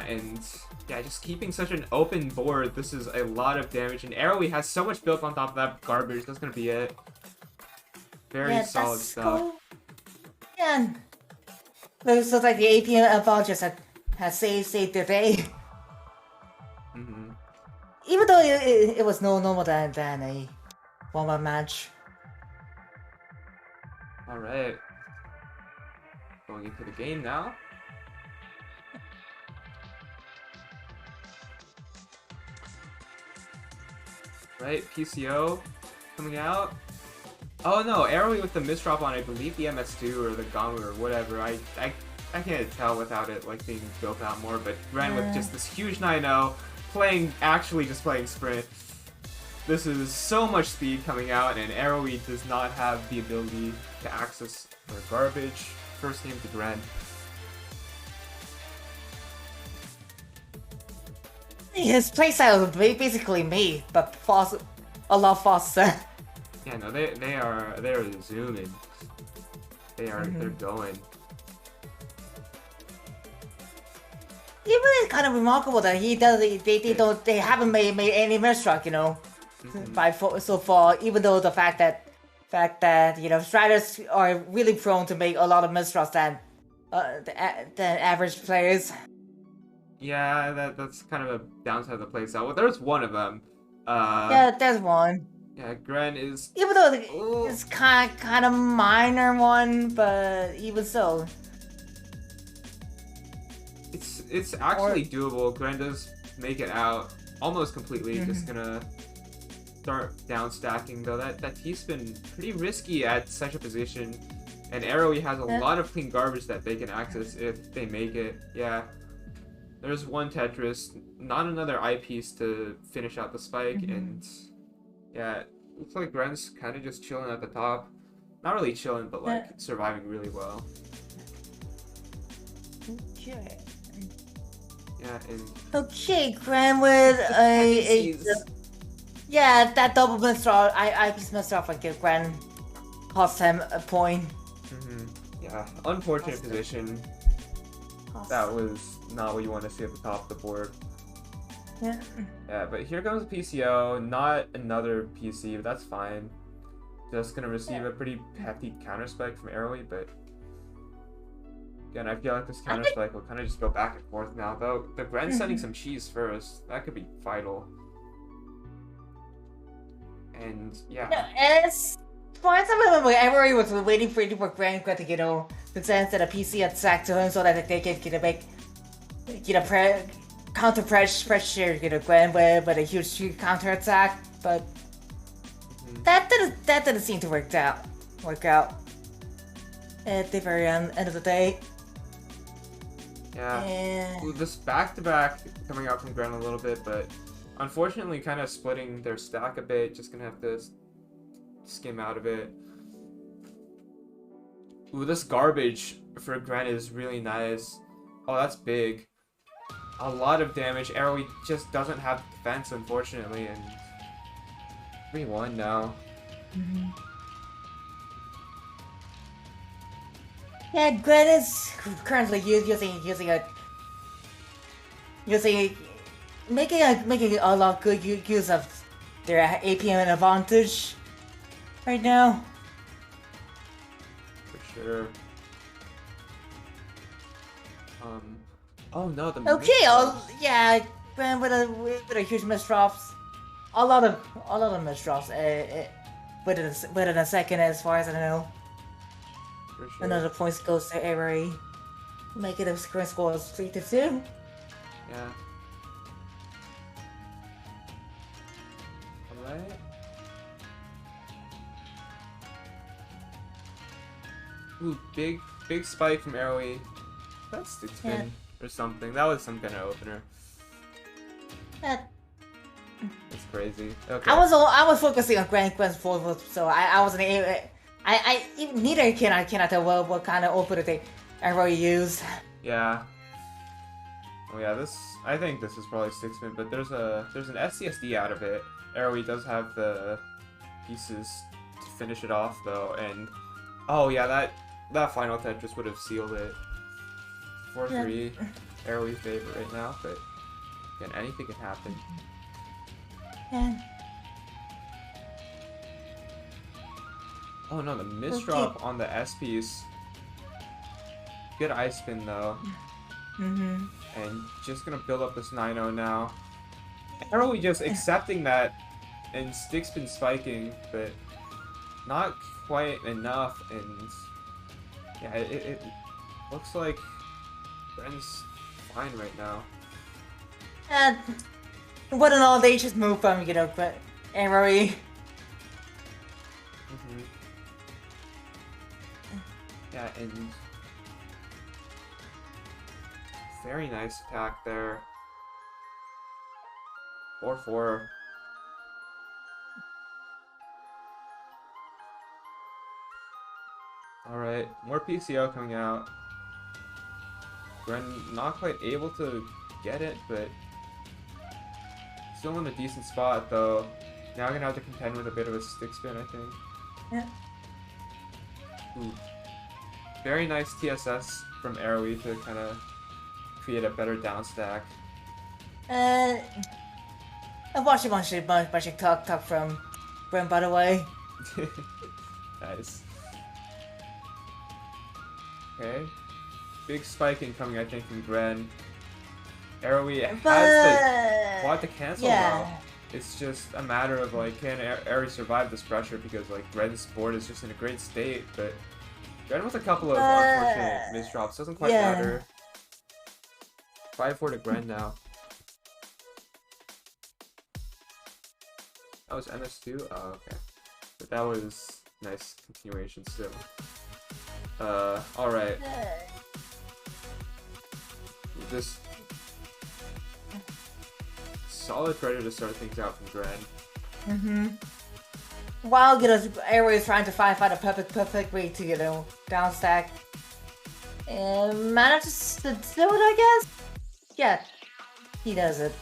and yeah, just keeping such an open board. This is a lot of damage. And Arrowy has so much built on top of that garbage. That's gonna be it. Very solid stuff. Cool. Yeah. Looks like the APM advantage has saved the day. Even though it was no more than a warm-up match. Alright. Going into the game now. Right, PCO coming out. Oh no, Arrowy with the misdrop on, I believe the MS2 or the Gamu or whatever. I can't tell without it like being built out more, but Gren with just this huge 9-0, actually just playing sprint. This is so much speed coming out, and Arrowy does not have the ability to access their garbage. First game to Gren. His playstyle is basically me, but a lot faster. Yeah, no, they're zooming. They're going. Even it's kind of remarkable that they haven't made any misstruck, you know, so far. Even though the fact that you know Striders are really prone to make a lot of misstrucks than average players. Yeah, that's kind of a downside of the playstyle. Well, there's one of them. Yeah, there's one. Yeah, Gren is. Even though it's kind of minor one, but even so. It's actually doable. Gren does make it out almost completely. Just gonna start down stacking though. That T-spin pretty risky at such a position, and Arrowy has a lot of clean garbage that they can access if they make it. Yeah, there's one Tetris, not another eyepiece to finish out the spike, and yeah, looks like Gren's kind of just chilling at the top. Not really chilling, but like surviving really well. Okay. Yeah, and okay, Gren with that double misdraw, eyepiece misdraw like Gren cost him a point. Yeah, unfortunate position. That was not what you want to see at the top of the board. Yeah. Yeah, but here comes PCO, not another PC, but that's fine. Just gonna receive a pretty hefty counter spike from Arrowy, but again, I feel like this counter spike will kind of just go back and forth now, though. The Gren's sending some cheese first. That could be vital. And yeah. No, as far as I remember, Arrowy was waiting for Gren to, you know, to send a PC attack to him so that they can counter pressure, you know, Gren with a huge counter attack, but that didn't seem to work out at the very end of the day. Yeah. Ooh, this back-to-back coming out from Gren a little bit, but unfortunately kind of splitting their stack a bit. Just gonna have to skim out of it. Ooh, this garbage for Gren is really nice. Oh, that's big. A lot of damage. Arrowy just doesn't have defense, unfortunately, and 3-1 now. Yeah, Gren is currently making a lot of good use of their APM advantage right now. For sure. Oh no, the okay, yeah, Gren with a huge misdrops a lot of misdrops. Within a second, as far as I know. For sure. Another point goes to Avery, making the current score 3-2. Yeah. Alright. Ooh, big spike from Arrowy. That's stick spin or something. That was some kind of opener. That That's crazy. Okay. I was focusing on Grand's forward, so I wasn't able. Neither can I tell what kind of opener they Arrowy used. Yeah. Oh yeah, I think this is probably stick spin, but there's an SCSD out of it. Arrowy does have the pieces to finish it off though, and oh yeah, that final Tetris would have sealed it. 4-3, Arrowy's favorite right now, but again, anything can happen. Yeah. Oh no, the misdrop on the S piece. Good ice spin though. And just gonna build up this 9-0 now. Arrowy just accepting that and stick spin spiking, but not quite enough. And yeah, it looks like Bren's fine right now. And what and all, they just move from Arrowy. Yeah, and very nice attack there. 4-4. Alright, more PCO coming out. Bren not quite able to get it, but still in a decent spot though. Now gonna have to contend with a bit of a stick spin, I think. Yeah. Ooh. Very nice TSS from Arrowy to kind of create a better down stack. I'm watching bunch of talk from Bren, by the way. Nice. Okay. Big spike incoming, I think, from Gren. Arrowy has the quad to cancel now. It's just a matter of, like, can Arrowy survive this pressure, because, like, Gren's board is just in a great state, but Gren with a couple of unfortunate misdrops doesn't quite matter. 5-4 to Gren now. That was MS2? Oh, okay. But that was nice continuation still. Alright. Just solid pressure to start things out from Gren. While Arrowy is trying to find a perfect way to down stack, and manages to do it, I guess. Yeah, he does it.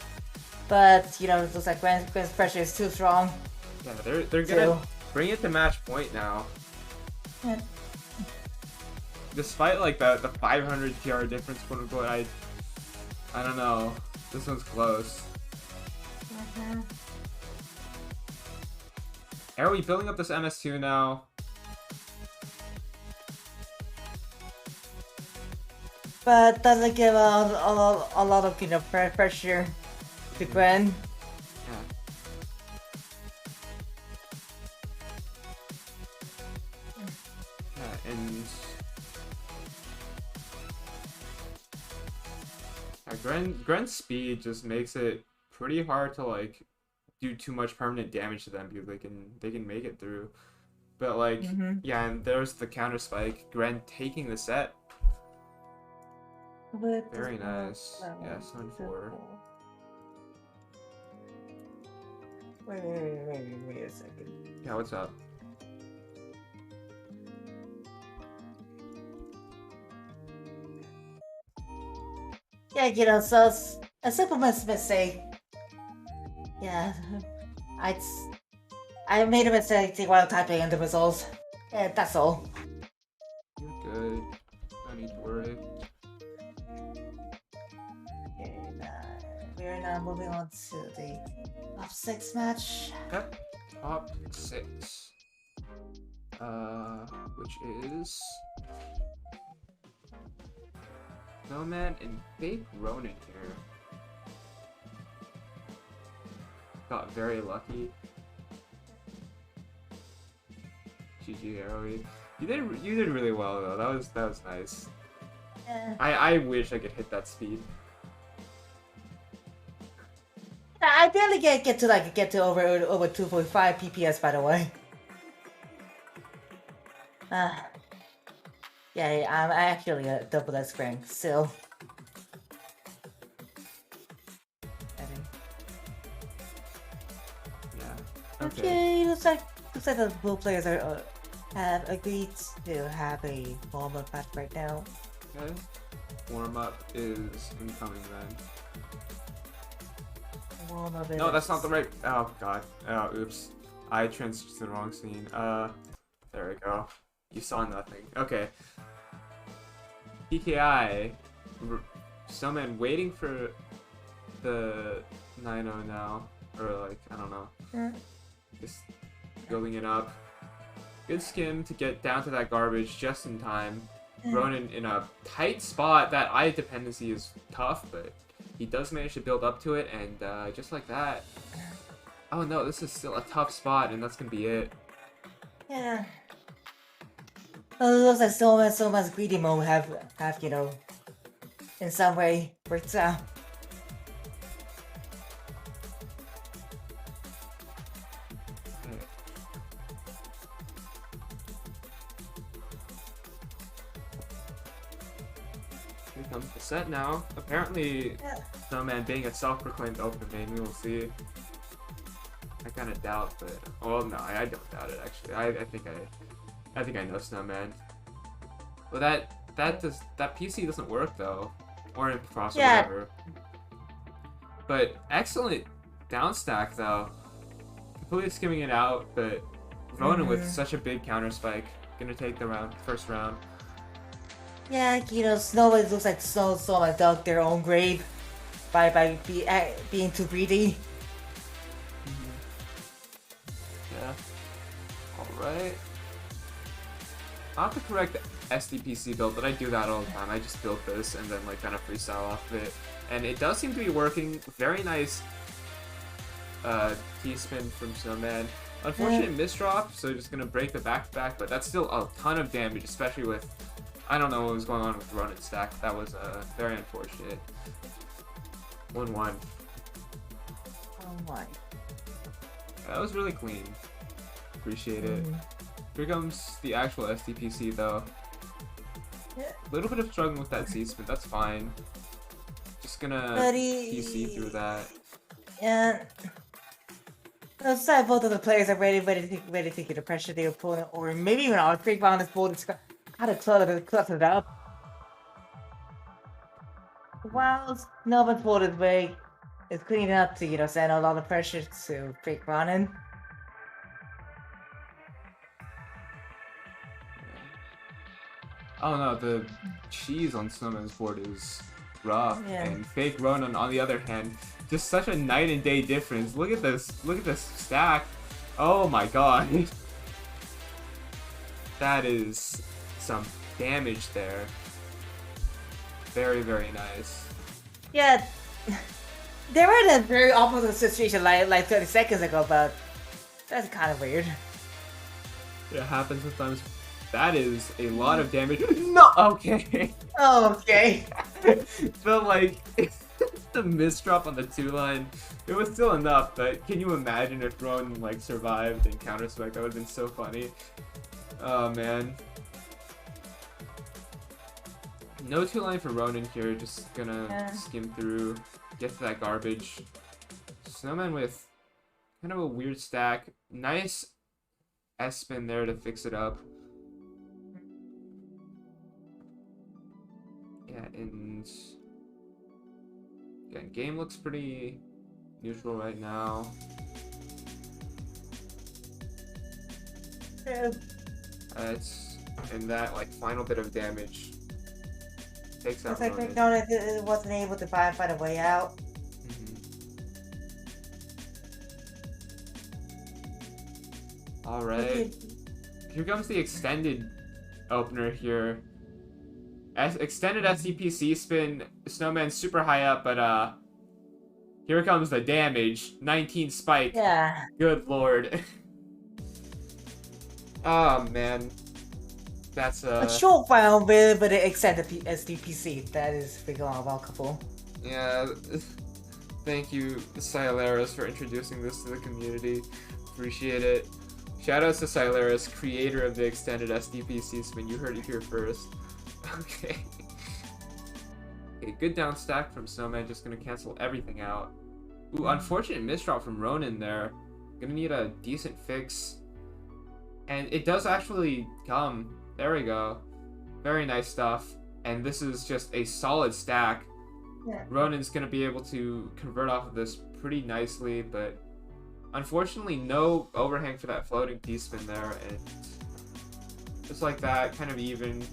But it looks like Gren's pressure is too strong. Yeah, they're gonna bring it to match point now. Yeah. Despite like the 500 PR difference, quote unquote, I don't know. This one's close. Arrowy building up this MS2 now. But doesn't give a lot of pressure to Gren. Yeah, and Gren's speed just makes it pretty hard to like do too much permanent damage to them, because they can make it through. But like yeah, and there's the counter spike. Gren taking the set. Very nice. Yeah, 7-4. Wait a second. Yeah, what's up? Yeah, so it's a simple mistake. Yeah, I made a mistake while typing in the results. Yeah, that's all. You're good. No need to worry. Okay, we're now moving on to the top 6 match. Okay. Top 6. Which is Snowman and Fake Ronin here. got very lucky. GG Arrowy. You did really well though. That was nice. Yeah. I wish I could hit that speed. I barely get to over 2.5 PPS, by the way. Yeah, I'm actually a double S rank still. Yeah. Okay. Looks like the blue players are have agreed to have a warm-up match right now. Okay. Warm-up is incoming then. Warm-up No, that's not the right. Oh god. Oh, oops. I transferred to the wrong scene. There we go. You saw nothing. Okay. PKI. Snowman waiting for the 9-0 now. Or like, I don't know. Just building it up. Good skim to get down to that garbage just in time. Ronan in a tight spot. That eye dependency is tough, but he does manage to build up to it, and just like that. Oh no, this is still a tough spot, and that's gonna be it. Yeah. Well, it looks like so much greedy mode have you know, in some way worked out. Here comes the set now. Apparently, Snowman being a self-proclaimed open main, we will see. I kind of doubt, but well, no, I don't doubt it actually. I think I know Snowman. Well, that PC doesn't work though, or in Frost or whatever. But excellent down stack though. Completely skimming it out, but Ronan with such a big counter spike, gonna take the first round. Yeah, you know, Snow looks like Snowman dug their own grave by being too greedy. Yeah. Alright. Not the correct SDPC build, but I do that all the time. I just build this and then like kind of freestyle off of it. And it does seem to be working. Very nice T-spin from Snowman. Unfortunate misdrop, so just gonna break the back-to-back, but that's still a ton of damage, especially with... I don't know what was going on with Ronan stack. That was very unfortunate. 1-1. Oh my. That was really clean. Appreciate it. Here comes the actual SDPC though. A little bit of struggling with that C-spin, that's fine. Just gonna PC through that. Yeah. Looks like both of the players are ready to pressure the opponent, or maybe even our big round is bold. How to clutter it up. While Nova's boarded way is cleaning up to, you know, send a lot of pressure to fake Ronan. Oh no, the cheese on Snowman's board is rough, and fake Ronan on the other hand, just such a night and day difference. Look at this stack. Oh my god. That is some damage there. Very, very nice. Yeah, they were in a very opposite situation like 30 seconds ago, but that's kind of weird. It happens sometimes. That is a lot of damage. No! Okay. Okay. But like, the misdrop on the 2-line, it was still enough, but can you imagine if Ronan like survived and counter-spec? That would have been so funny. Oh man. No 2-line for Ronan here, just gonna skim through, get to that garbage. Snowman with kind of a weird stack. Nice S-spin there to fix it up. Yeah, and again, game looks pretty neutral right now. It's in that like final bit of damage. Takes out Looks like Ronan wasn't able to find a way out. Alright. Here comes the extended opener here. Extended SCPC spin. Snowman's super high up, but Here comes the damage. 19 spike. Yeah. Good lord. Oh man. That's A short round with the extended SDPC. That is freaking remarkable. Yeah. Thank you, Silaris, for introducing this to the community. Appreciate it. Shoutouts to Silaris, creator of the extended SDPC spin. You heard it here first. Okay. Okay, good down stack from Snowman. Just gonna cancel everything out. Ooh, unfortunate misdrop from Ronin there. Gonna need a decent fix. And it does actually come. There we go. Very nice stuff. And this is just a solid stack. Yeah. Ronin's gonna be able to convert off of this pretty nicely, but unfortunately no overhang for that floating T-spin there, and just like that, kind of even.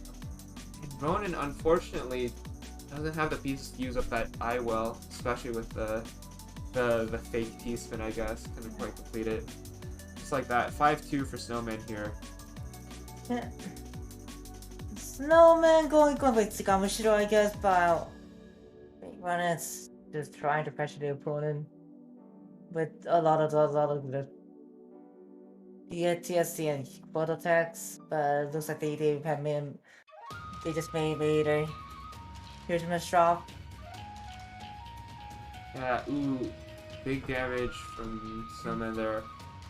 And Ronin unfortunately doesn't have the pieces to use up that eye well, especially with the fake T-spin, I guess. Couldn't quite complete it. Just like that. 5-2 for Snowman here. Yeah. Snowman going with Tsukamushiro, I guess, but Ronan's just trying to pressure the opponent with a lot of the TSC and both attacks, but it looks like they just made a huge misdrop. Yeah, ooh, big damage from Snowman there.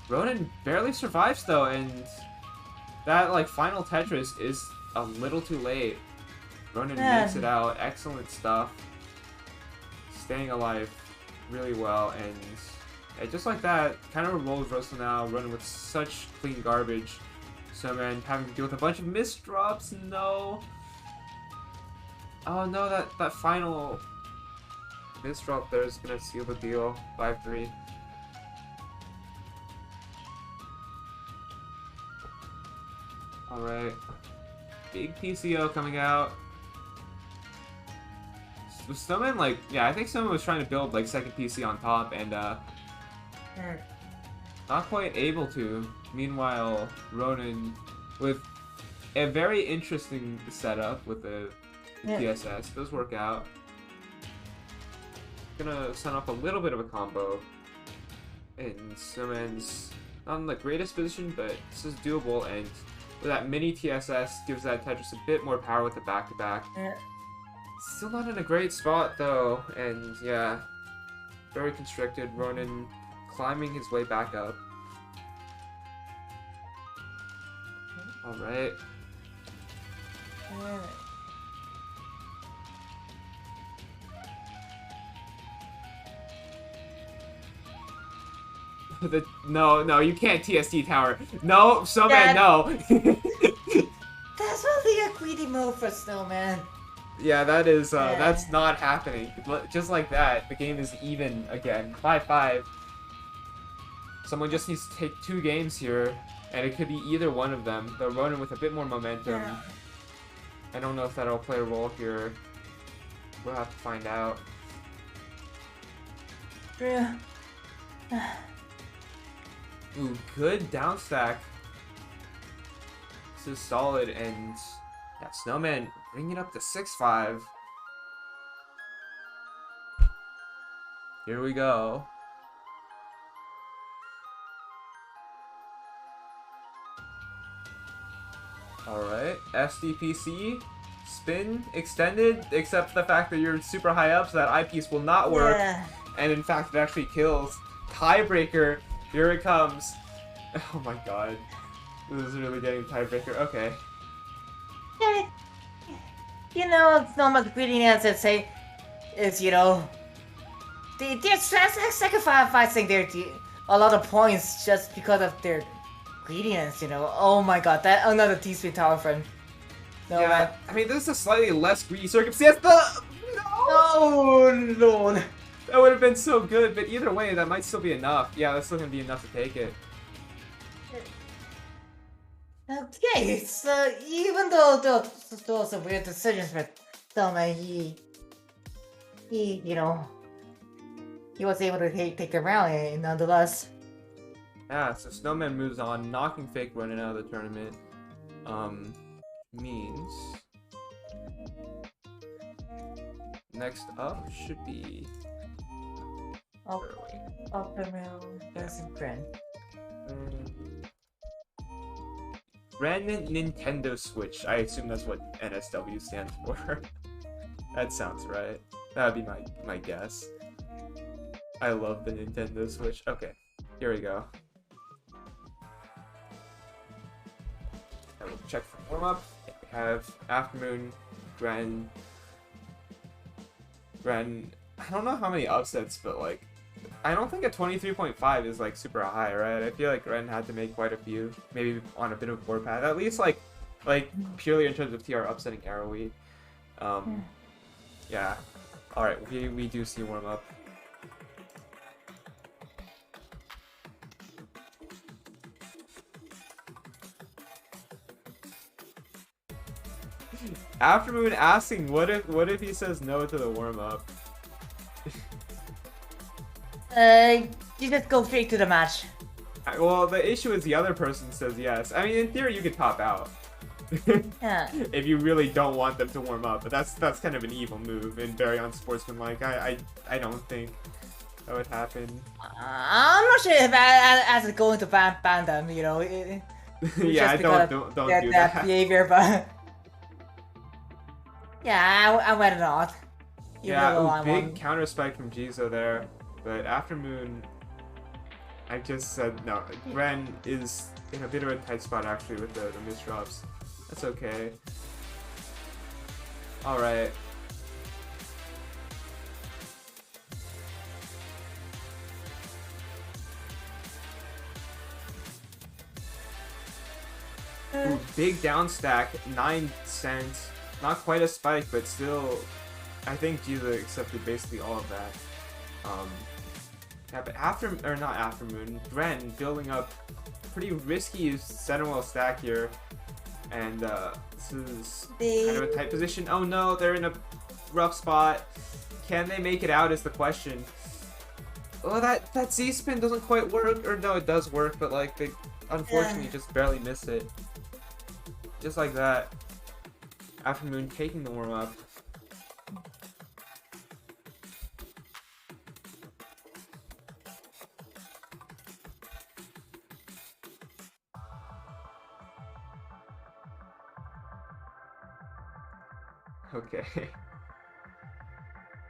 Ronin barely survives though, and that like final Tetris is a little too late. Ronin makes it out. Excellent stuff. Staying alive really well, and just like that, kind of rolls Russell now, running with such clean garbage. Snowman having to deal with a bunch of misdrops. No. Oh no, that final misdrop there is gonna seal the deal. 5-3. Alright. Big PCO coming out. Was Snowman like, yeah, I think Snowman was trying to build like second PC on top and not quite able to. Meanwhile, Ronin with a very interesting setup with the TSS does work out. Gonna set up a little bit of a combo, and Snowman's not in the greatest position, but this is doable, and with that mini TSS gives that Tetris a bit more power with the back-to-back. Still not in a great spot though, and yeah, very constricted. Ronin climbing his way back up. Alright. No, you can't TSD tower. No, Snowman, no. That's really a greedy move for Snowman. Yeah, that is, that's not happening. Just like that, the game is even again. 5-5. Someone just needs to take 2 games here, and it could be either one of them. The Ronin with a bit more momentum. Yeah. I don't know if that'll play a role here. We'll have to find out. Yeah. Ooh, good down stack. This is solid, and yeah, Snowman bringing it up to 6-5. Here we go. Alright, SDPC, spin, extended, except for the fact that you're super high up, so that eyepiece will not work. Yeah. And in fact, it actually kills. Tiebreaker, here it comes. Oh my god. This is really getting tiebreaker. Okay. Yeah. You know, Snowman's greediness is, you know, they're sacrificing a lot of points just because of their greediness, you know. Oh my god, that another T-spin tower friend. No, yeah, man. I mean, this is a slightly less greedy circumstance. No! Oh, Lord. That would have been so good, but either way, that might still be enough. Yeah, that's still going to be enough to take it. Okay, so even though there was some weird decisions with Snowman, he, you know, he was able to take the round nonetheless. Yeah, so Snowman moves on, knocking Fake Ronin out of the tournament. Means next up should be Optimal versus Gren. Ren Nintendo Switch. I assume that's what NSW stands for. That sounds right. That would be my guess. I love the Nintendo Switch. Okay, here we go. I will check for warm-up. We have Aftermoon, Gren. I don't know how many upsets, but like, I don't think a 23.5 is like super high, right? I feel like Ren had to make quite a few, maybe on a bit of a poor path. At least like purely in terms of TR upsetting Arrowy. Yeah. All right, we do see warm up. Aftermoon asking, what if he says no to the warm up? You just go straight to the match. Well, the issue is the other person says yes. I mean, in theory, you could top out. Yeah. If you really don't want them to warm up, but that's kind of an evil move and very unsportsmanlike. I don't think that would happen. I'm not sure if as it's going to ban them, you know. Yeah, don't do that behavior, but yeah, I went not. Yeah, big counter spike from Jizo there, but Aftermoon, I just said no. Ren is in a bit of a tight spot actually with the misdrops. That's okay. All right. Ooh, big down stack, 9 cents. Not quite a spike, but still, I think Jiza accepted basically all of that. Yeah, but not Aftermoon, Gren building up pretty risky Sentinel stack here. And this is kind of a tight position. Oh no, they're in a rough spot. Can they make it out is the question. Oh, that Z-spin doesn't quite work. Or no, it does work, but like they unfortunately just barely miss it. Just like that. Aftermoon taking the warm-up. Okay.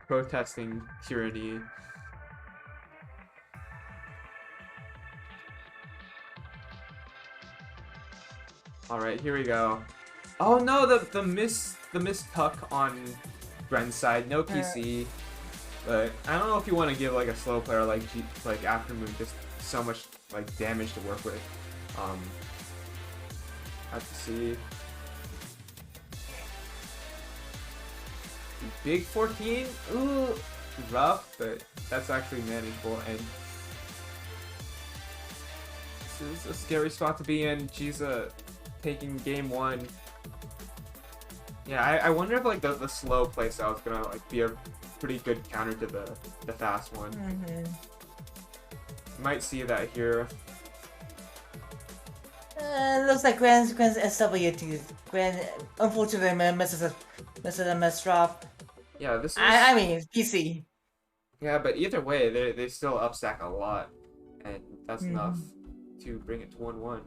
Protesting tyranny. Alright, here we go. Oh no, the miss tuck on Gren's side, no PC. But I don't know if you want to give like a slow player like Aftermoon just so much like damage to work with. Have to see. Big 14, ooh, rough, but that's actually manageable. And this is a scary spot to be in. Jiza taking game 1. Yeah, I wonder if like the slow playstyle is gonna like be a pretty good counter to the fast one. Might see that here. Looks like Gren's SWT. Gren unfortunately misses a miss drop. Yeah, this is... I mean, PC. Yeah, but either way, they still upstack a lot, and that's enough to bring it to 1-1.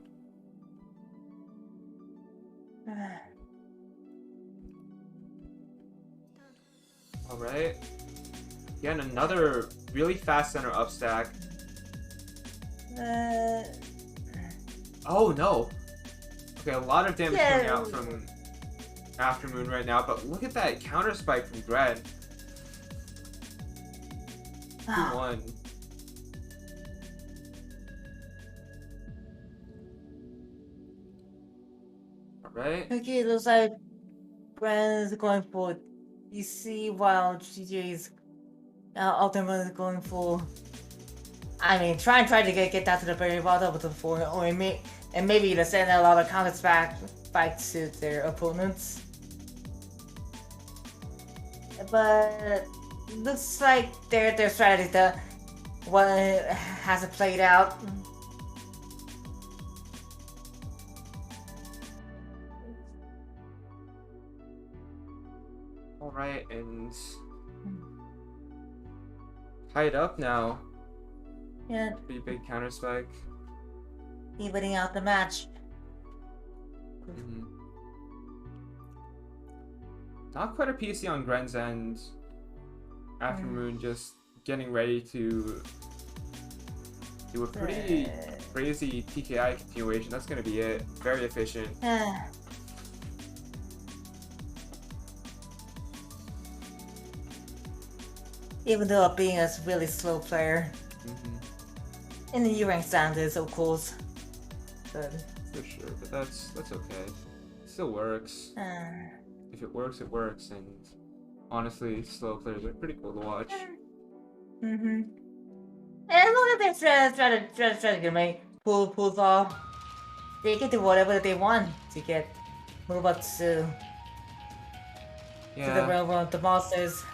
All right. Again, another really fast center upstack. Oh no. Okay, a lot of damage coming out from Aftermoon right now, but look at that counter spike from Gren. 2-1. Alright. Okay, looks like Gren is going for DC while GJ's Ultimate is going for. I mean, try to get that to the very bottom of the floor, or maybe to send a lot of counters back to their opponents. But looks like their strategy hasn't played out. Alright, and tied up now. Yeah. Pretty big counter spike. Evening out the match. Not quite a PC on Gren's end. Aftermoon just getting ready to do a pretty crazy TKI continuation. That's gonna be it. Very efficient. Even though being a really slow player. In the U rank standards, of course. But for sure, but that's okay. It still works. If it works, it works, and honestly, slow players are pretty cool to watch. And as long as they try to make pulls off, they can do whatever they want to get move up to the realm of the monsters.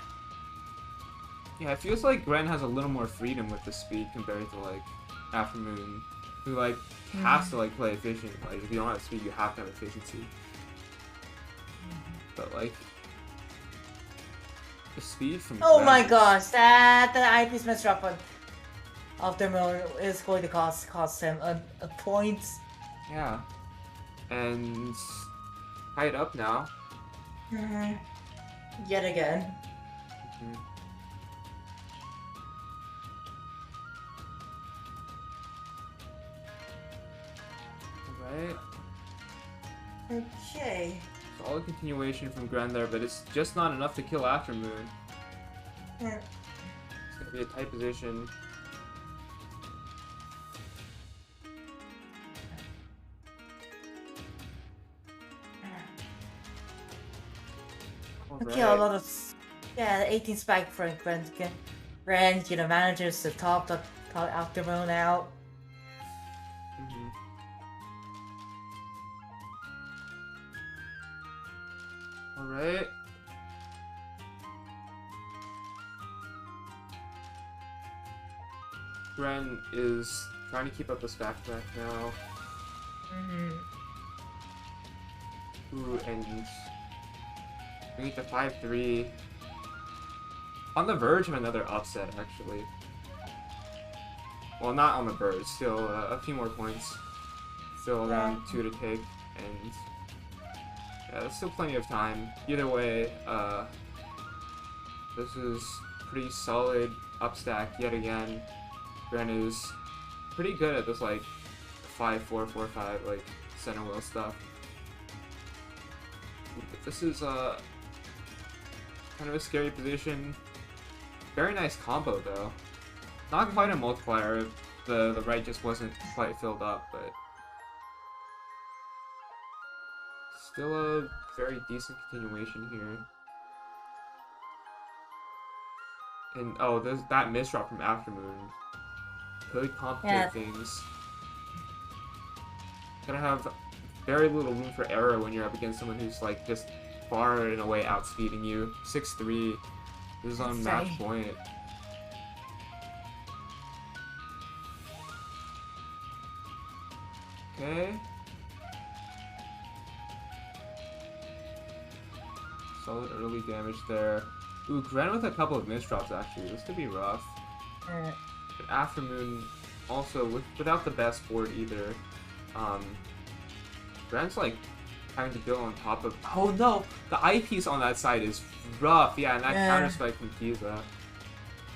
Yeah, it feels like Gren has a little more freedom with the speed compared to like Aftermoon, who like has to like play efficient. Like if you don't have speed, you have to have efficiency. But like the speed from oh my gosh, that the IP's messed up on Aftermoon is going to cost him a point. Yeah, and tied up now. Yet again. Right. Okay. Solid continuation from Gren there, but it's just not enough to kill Aftermoon. Yeah. It's gonna be a tight position. Okay, a lot of 18 spike for Gren, you know, manages to top Aftermoon out. Alright. Gren is trying to keep up this back-to-back now. Ooh, and we need to 5-3. On the verge of another upset, actually. Well, not on the verge, still a few more points. Still around 2 to take, and yeah, there's still plenty of time. Either way, this is pretty solid upstack yet again. Gren is pretty good at this like 5-4-4-5 like center wheel stuff. But this is kind of a scary position. Very nice combo though. Not quite a multiplier. The right just wasn't quite filled up, but still a very decent continuation here. And oh, that misdrop from Aftermoon could complicate things. Gonna have very little room for error when you're up against someone who's like just far and away outspeeding you. 6-3. This is on match point. Okay. Solid early damage there. Ooh, Gren with a couple of misdrops actually. This could be rough. But Aftermoon also without the best board either. Gren's like having to build on top of. Oh no! The eyepiece on that side is rough. Yeah, and that counter spike from Kiza.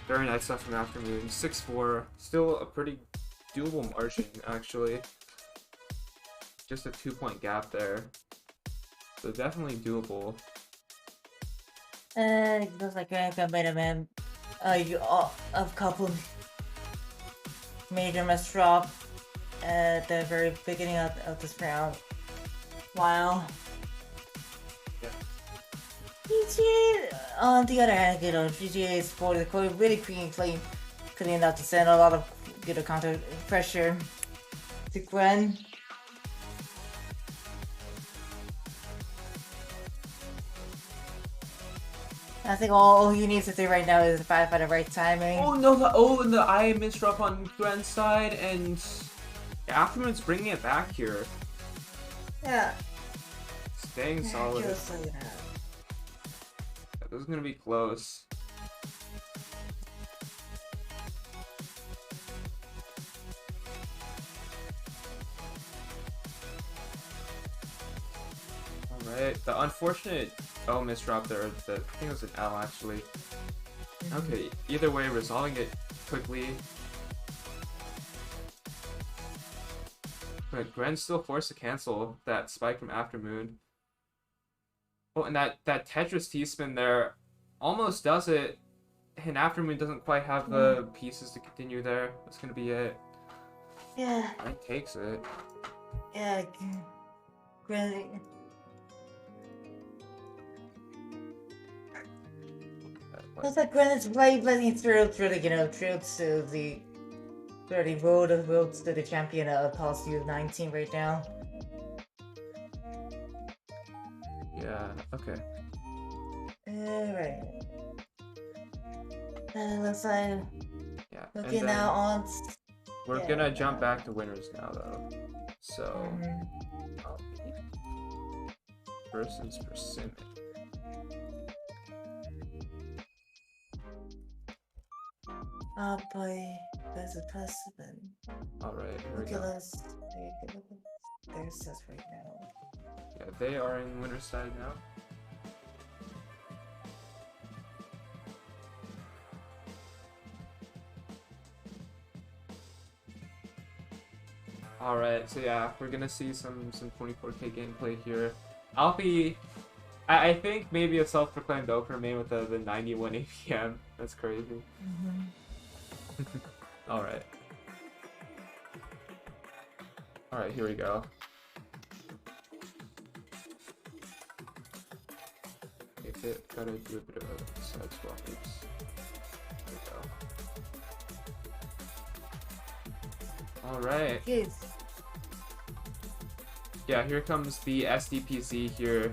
Very nice stuff from Aftermoon. 6-4. Still a pretty doable margin actually. Just a 2-point gap there. So definitely doable. It looks like I made a couple major mess drop at the very beginning of this round. Wow. Yeah. GG, on the other hand, you know, GG is for the really clean enough to send a lot of counter pressure to Gren. I think all he needs to do right now is find the right timing. Oh no, and the eye misdrop on Gren's side, and Aftermoon's bringing it back here. Yeah. Staying solid. This is gonna be close. Alright, the unfortunate O misdrop there, I think it was an L actually. Okay, either way, resolving it quickly. But Gren's still forced to cancel that spike from Aftermoon. Oh, and that Tetris T-spin there almost does it. And Aftermoon doesn't quite have the pieces to continue there. That's gonna be it. Yeah. It takes it. Yeah. Gren. Looks like Gren is blazing through the through to the road to the champion of TAWS U19 right now. Yeah. Okay. Alright. And it looks like looking now on. We're gonna jump back to winners now though. So versus Persimmon. Oh boy, there's a Persimmon. Alright, here we Look go. at us. Look at their sets right now. Yeah, they are in winner's side now. Alright, so yeah, we're gonna see some 24k gameplay here. Alfie, I think maybe a self-proclaimed opener main with the 91 APM. That's crazy. Alright. Alright, here we go. Gotta do a bit of a side swap. Oops. There we go. Alright. Yes. Yeah, here comes the SDPC here.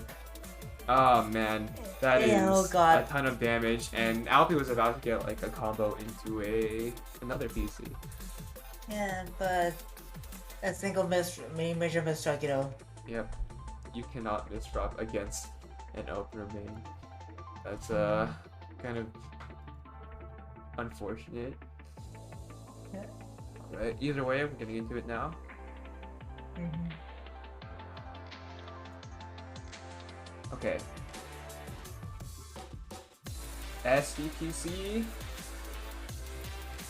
Oh man, that is a ton of damage, and Alfie was about to get like a combo into another PC. Yeah, but a single major misstruck, Yep, you cannot misdrop against an opener main. That's kind of unfortunate. Yeah. Alright, either way, we're getting into it now. Okay. SDPC.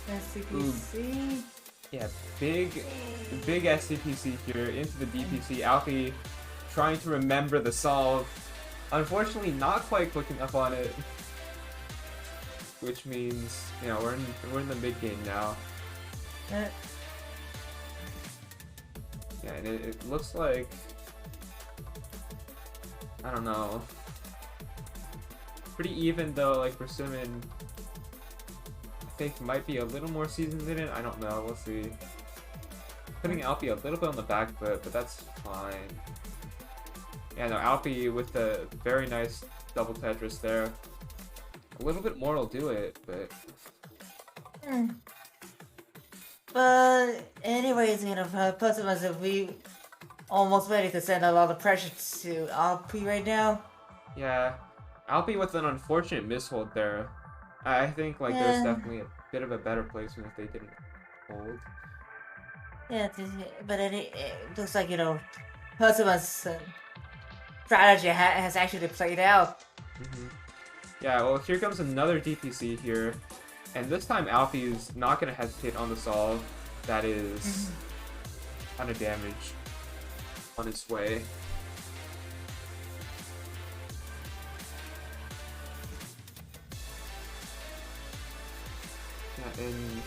SDPC. Yeah, big SDPC here into the DPC. Alfie trying to remember the solve. Unfortunately, not quite clicking up on it. Which means, we're in the mid game now. Yeah, and it looks like, I don't know, pretty even though, like Persimmon, I think might be a little more seasons in it. I don't know. We'll see. Putting Alfie a little bit on the back foot, but that's fine. Yeah, no, Alfie with the very nice double Tetris there. A little bit more will do it, but. But anyways, Persimmon, we almost ready to send a lot of pressure to Alfie right now. Yeah, Alfie with an unfortunate mishold there. I think like there's definitely a bit of a better placement if they didn't hold. Yeah, but it looks like Persimmon's strategy has actually played out. Yeah, well here comes another DPC here, and this time Alfie is not going to hesitate on the solve. That is ton of damage on its way. Yeah, and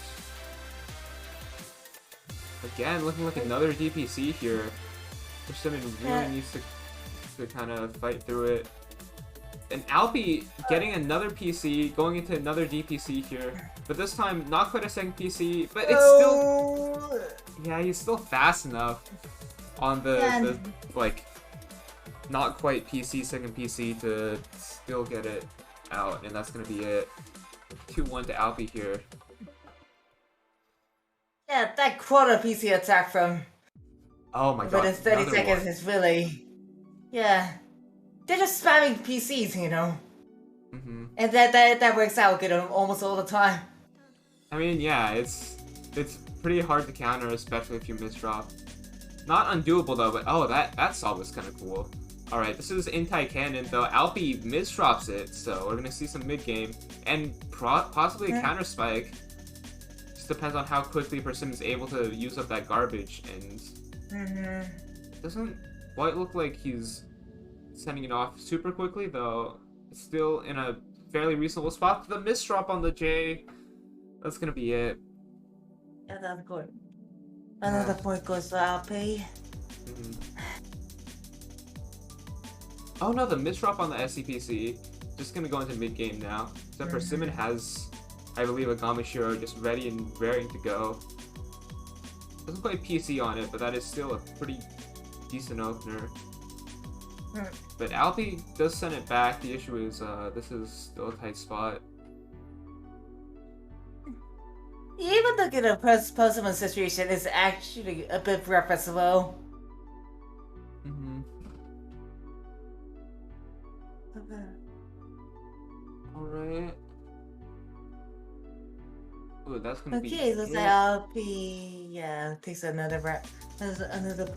again, looking like another DPC here. Persimmon really needs to kind of fight through it. And Alfie getting another PC, going into another DPC here. But this time, not quite a second PC, but it's still... Yeah, he's still fast enough on the like, not quite PC, second PC to still get it out. And that's going to be it. 2-1 to Alfie here. Yeah, that quarter PC attack from... Oh my god, within 30 seconds is really... Yeah. They're just spamming PCs, And that works out almost all the time. I mean, yeah, it's pretty hard to counter, especially if you misdrop. Not undoable though, but oh, that solve was kind of cool. Alright, this is anti-cannon, though Alpi misdrops it, so we're gonna see some mid-game, and possibly a counter-spike. Just depends on how quickly Persimmon's able to use up that garbage, and doesn't quite look like he's sending it off super quickly, though it's still in a fairly reasonable spot. The misdrop on the J, that's gonna be it. Yeah, that's good. Another point goes to Alpi. Oh no, the misdrop on the SCPC. Just gonna go into mid-game now. So Persimmon has, I believe, a Gamashiro just ready and raring to go. Doesn't play PC on it, but that is still a pretty decent opener. But Alpi does send it back. The issue is, this is still a tight spot. Even looking at the Persimmon situation is actually a bit referenceable. Alright. Ooh, that's gonna be. Okay, looks like Alpi, takes another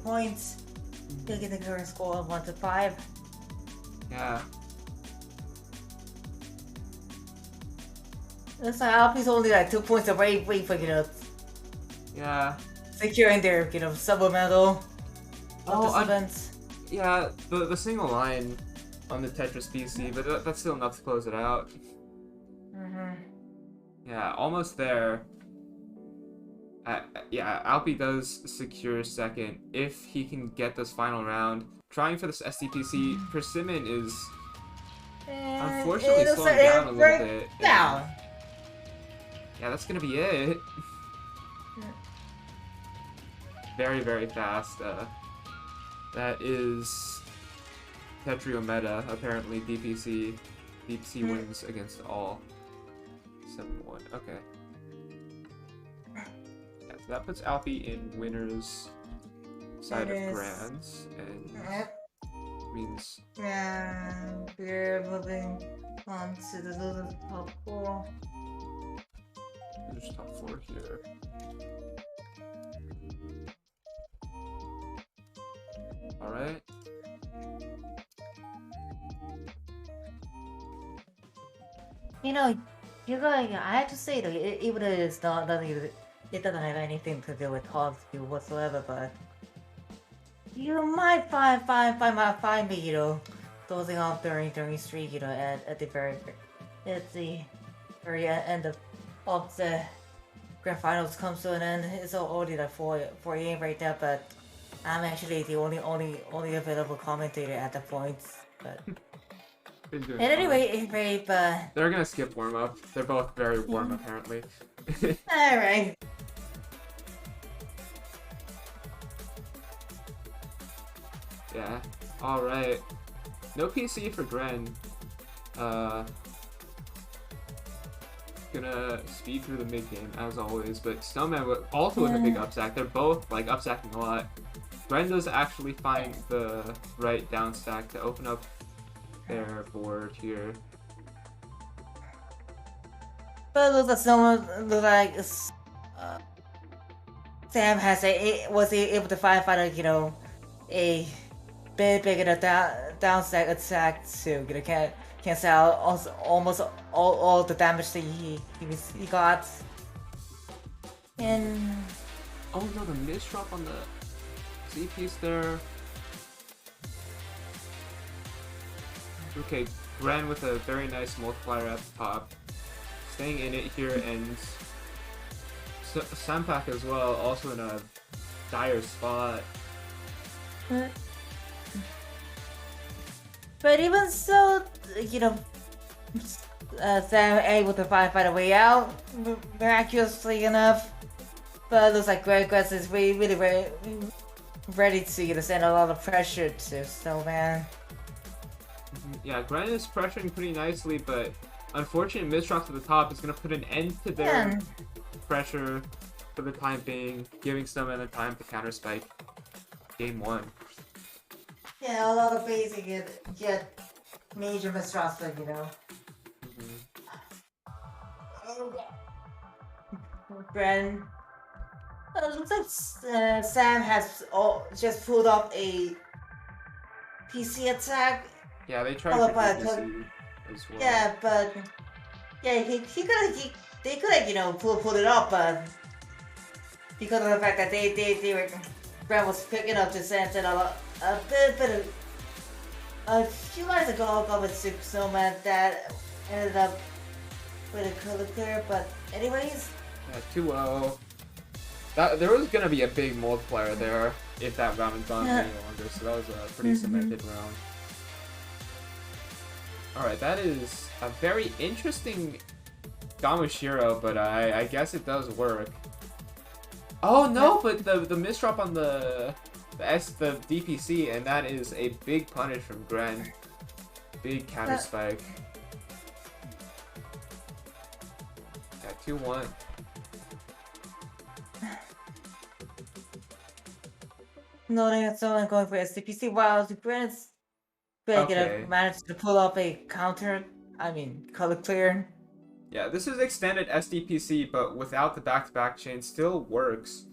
point. Taking the current score of 1-5. Yeah. Looks like Alpi's only like 2 points away for Yeah. securing their silver medal of this event. Yeah, the single line on the Tetris PC, but that's still enough to close it out. Yeah, almost there. Yeah, Alpi does secure second if he can get this final round. Trying for this SDPC, Persimmon is unfortunately slowing down a little bit. Yeah, that's gonna be it. Very, very fast. That is Tetrio meta. Apparently, DPC wins against all. 7-1. Okay. Yeah, so that puts Alpi in winners side of Grands, and means. Yeah, we're moving on to the little top 4. There's top 4 here. Alright. I have to say though, even though it's it doesn't have anything to do with TAWS whatsoever, but you might find me, closing off during streak, at the very end of the grand finals comes to an end. It's already like 4 AM right now, but I'm actually the only available commentator at the point. But and anyway, but they're gonna skip warm up. They're both very warm apparently. All right. Yeah. All right. No PC for Gren. Gonna speed through the mid game as always, but Snowman also with a big upstack. They're both like upstacking a lot. Gren does actually find the right down stack to open up their board here. But it looks like Sam was able to find a bit bigger down stack attack to cancel out almost all the damage that he got. And oh no, the misdrop on the Z piece there. Okay, Gren with a very nice multiplier at the top. Staying in it here, and Sampak as well, also in a dire spot. But even so, Sam able to find a way out miraculously enough. But it looks like Gress is really ready to send a lot of pressure to Snowman. Yeah, Gren is pressuring pretty nicely, but unfortunate misdrops at the top is going to put an end to their pressure for the time being, giving Snowman the time to counter spike. Game 1. Yeah, a lot of basic get major misdrops, but Gren. Looks like Sam has just pulled off a PC attack. Yeah, they tried Followed for by a DPC as well. yeah, but yeah, they could have pulled it off, but because of the fact that they were Brand was picking up the sense and a bit of a few lines ago with Super Snowman that ended up with a color clear, but anyways. Yeah, 2-0. There was gonna be a big multiplier there if that round had gone any longer, so that was a pretty cemented round. Alright, that is a very interesting Gamushiro, but I guess it does work. Oh no, but the misdrop on the DPC, and that is a big punish from Gren. Big counter spike. Yeah, 2-1. No, that's someone going for SDPC while the Gren's managed to pull up a counter. I mean, color clear. Yeah, this is extended SDPC, but without the back-to-back chain, still works.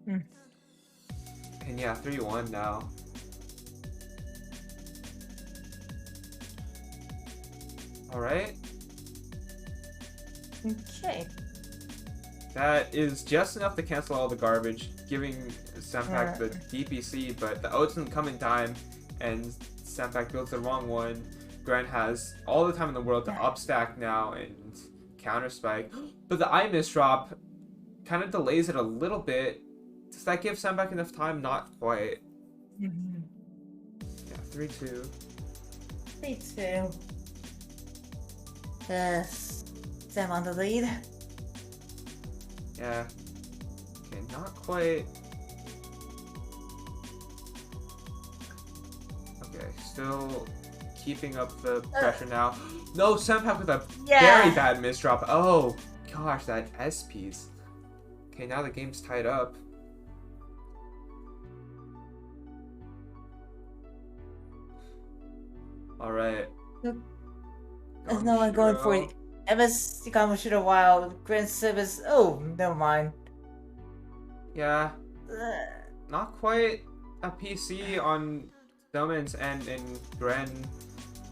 And yeah, 3-1 now. Alright. Okay. That is just enough to cancel all the garbage, giving Sampak the DPC, but the O doesn't come in time, and Sampak builds the wrong one. Gren has all the time in the world to upstack now and counter spike, but the I misdrop kind of delays it a little bit. Does that give Sampak enough time? Not quite. Yeah, 3-2. 3-2. Yes. Sam on the lead. Yeah. Okay, not quite. Okay, still keeping up the pressure now. No, Sampak with a very bad misdrop. Oh, gosh, that S piece. Okay, now the game's tied up. Alright. There's no one going for it. MS Gamushiro while Grand Service. Oh, never mind. Yeah. Not quite a PC on Snowman's end, and Gren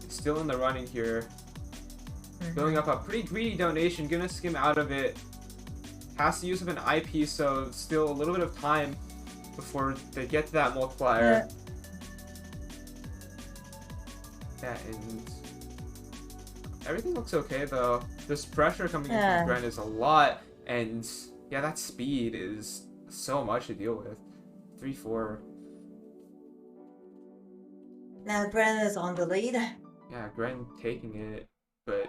still in the running here. Building up a pretty greedy donation, gonna skim out of it. Has to use up an IP, so still a little bit of time before they get to that multiplier. Yeah, and everything looks okay though. This pressure coming in from Gren is a lot, and yeah, that speed is so much to deal with. 3-4. Now Gren is on the lead. Yeah, Gren taking it, but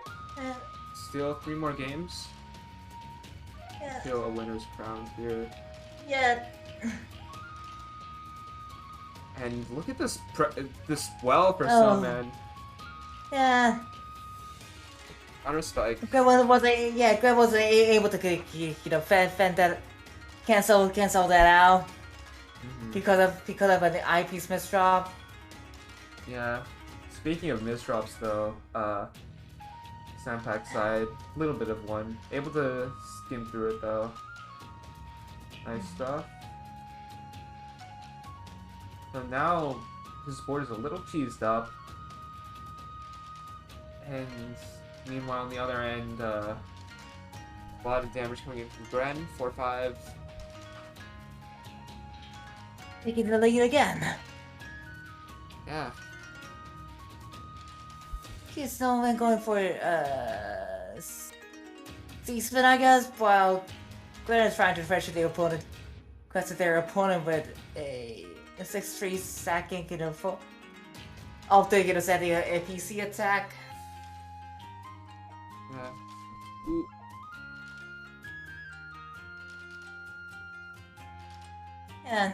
still 3 more games. Still a winner's crown here. Yeah. And look at this this well for Snowman. Yeah. Counter spike. Gren was able to fend that, cancel that out because of an eyepiece misdrop. Yeah. Speaking of misdrops though, Sampak's side, little bit of one. Able to skim through it though. Nice stuff. So now his board is a little cheesed up. And meanwhile on the other end, a lot of damage coming in from Gren, 4-5. Taking the lead again. Yeah. He's Snowman going for C-spin, I guess, while Gren is trying to pressure their opponent with a 6-3 sacking, after setting a PC attack. Yeah. Ooh. Yeah.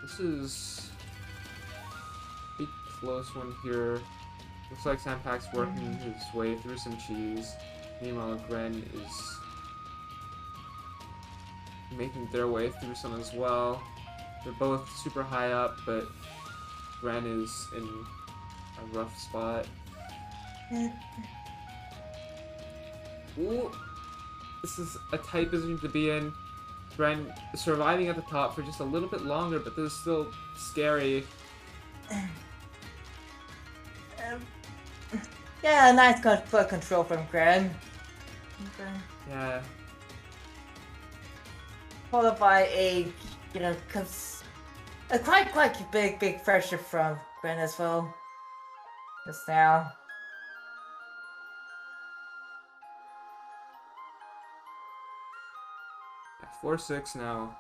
This is a close one here. Looks like Sampak's working his way through some cheese. Meanwhile, Gren is making their way through some as well. They're both super high up, but Gren is in a rough spot. Ooh! This is a tight position to be in. Gren surviving at the top for just a little bit longer, but this is still scary. Yeah, nice foot control from Gren. Okay. Yeah. Followed by a, a quite big pressure from Gren as well. Just now. Yeah, 4-6 now.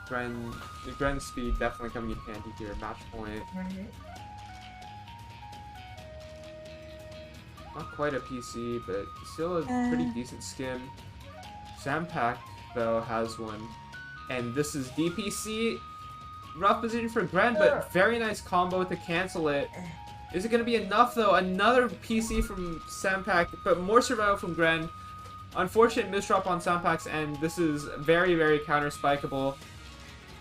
Gren's speed definitely coming in handy here. Match point. Not quite a PC, but still a pretty decent skim. Sampak, though, has one. And this is DPC. Rough position for Gren, but very nice combo to cancel it. Is it going to be enough, though? Another PC from Sampak, but more survival from Gren. Unfortunate misdrop on Sampak's end. This is very, very counter-spikeable.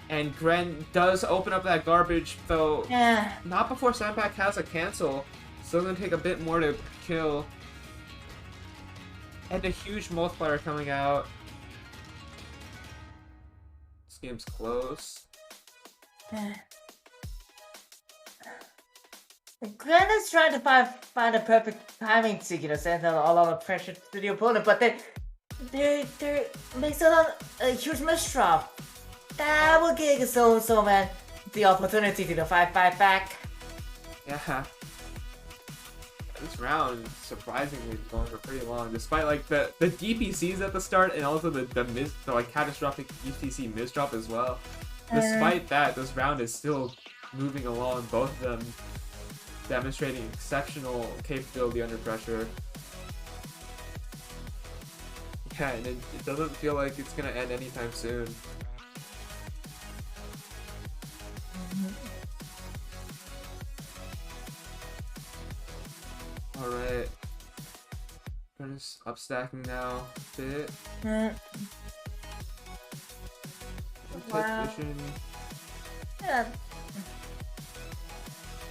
And Gren does open up that garbage, though not before Sampak has a cancel. Still going to take a bit more to kill. And a huge multiplier coming out. This game's close. Gren is trying to find a perfect timing to, send a lot of pressure to the opponent, but they makes a huge misdrop. That will give so man the opportunity to fight back. Yeah. This round surprisingly going for pretty long, despite like the DPCs at the start and also the like catastrophic UTC misdrop as well. Despite that, this round is still moving along, both of them demonstrating exceptional capability under pressure. Yeah, and it doesn't feel like it's gonna end anytime soon. Alright. We're just up stacking now a bit. Wow. Vision. Yeah.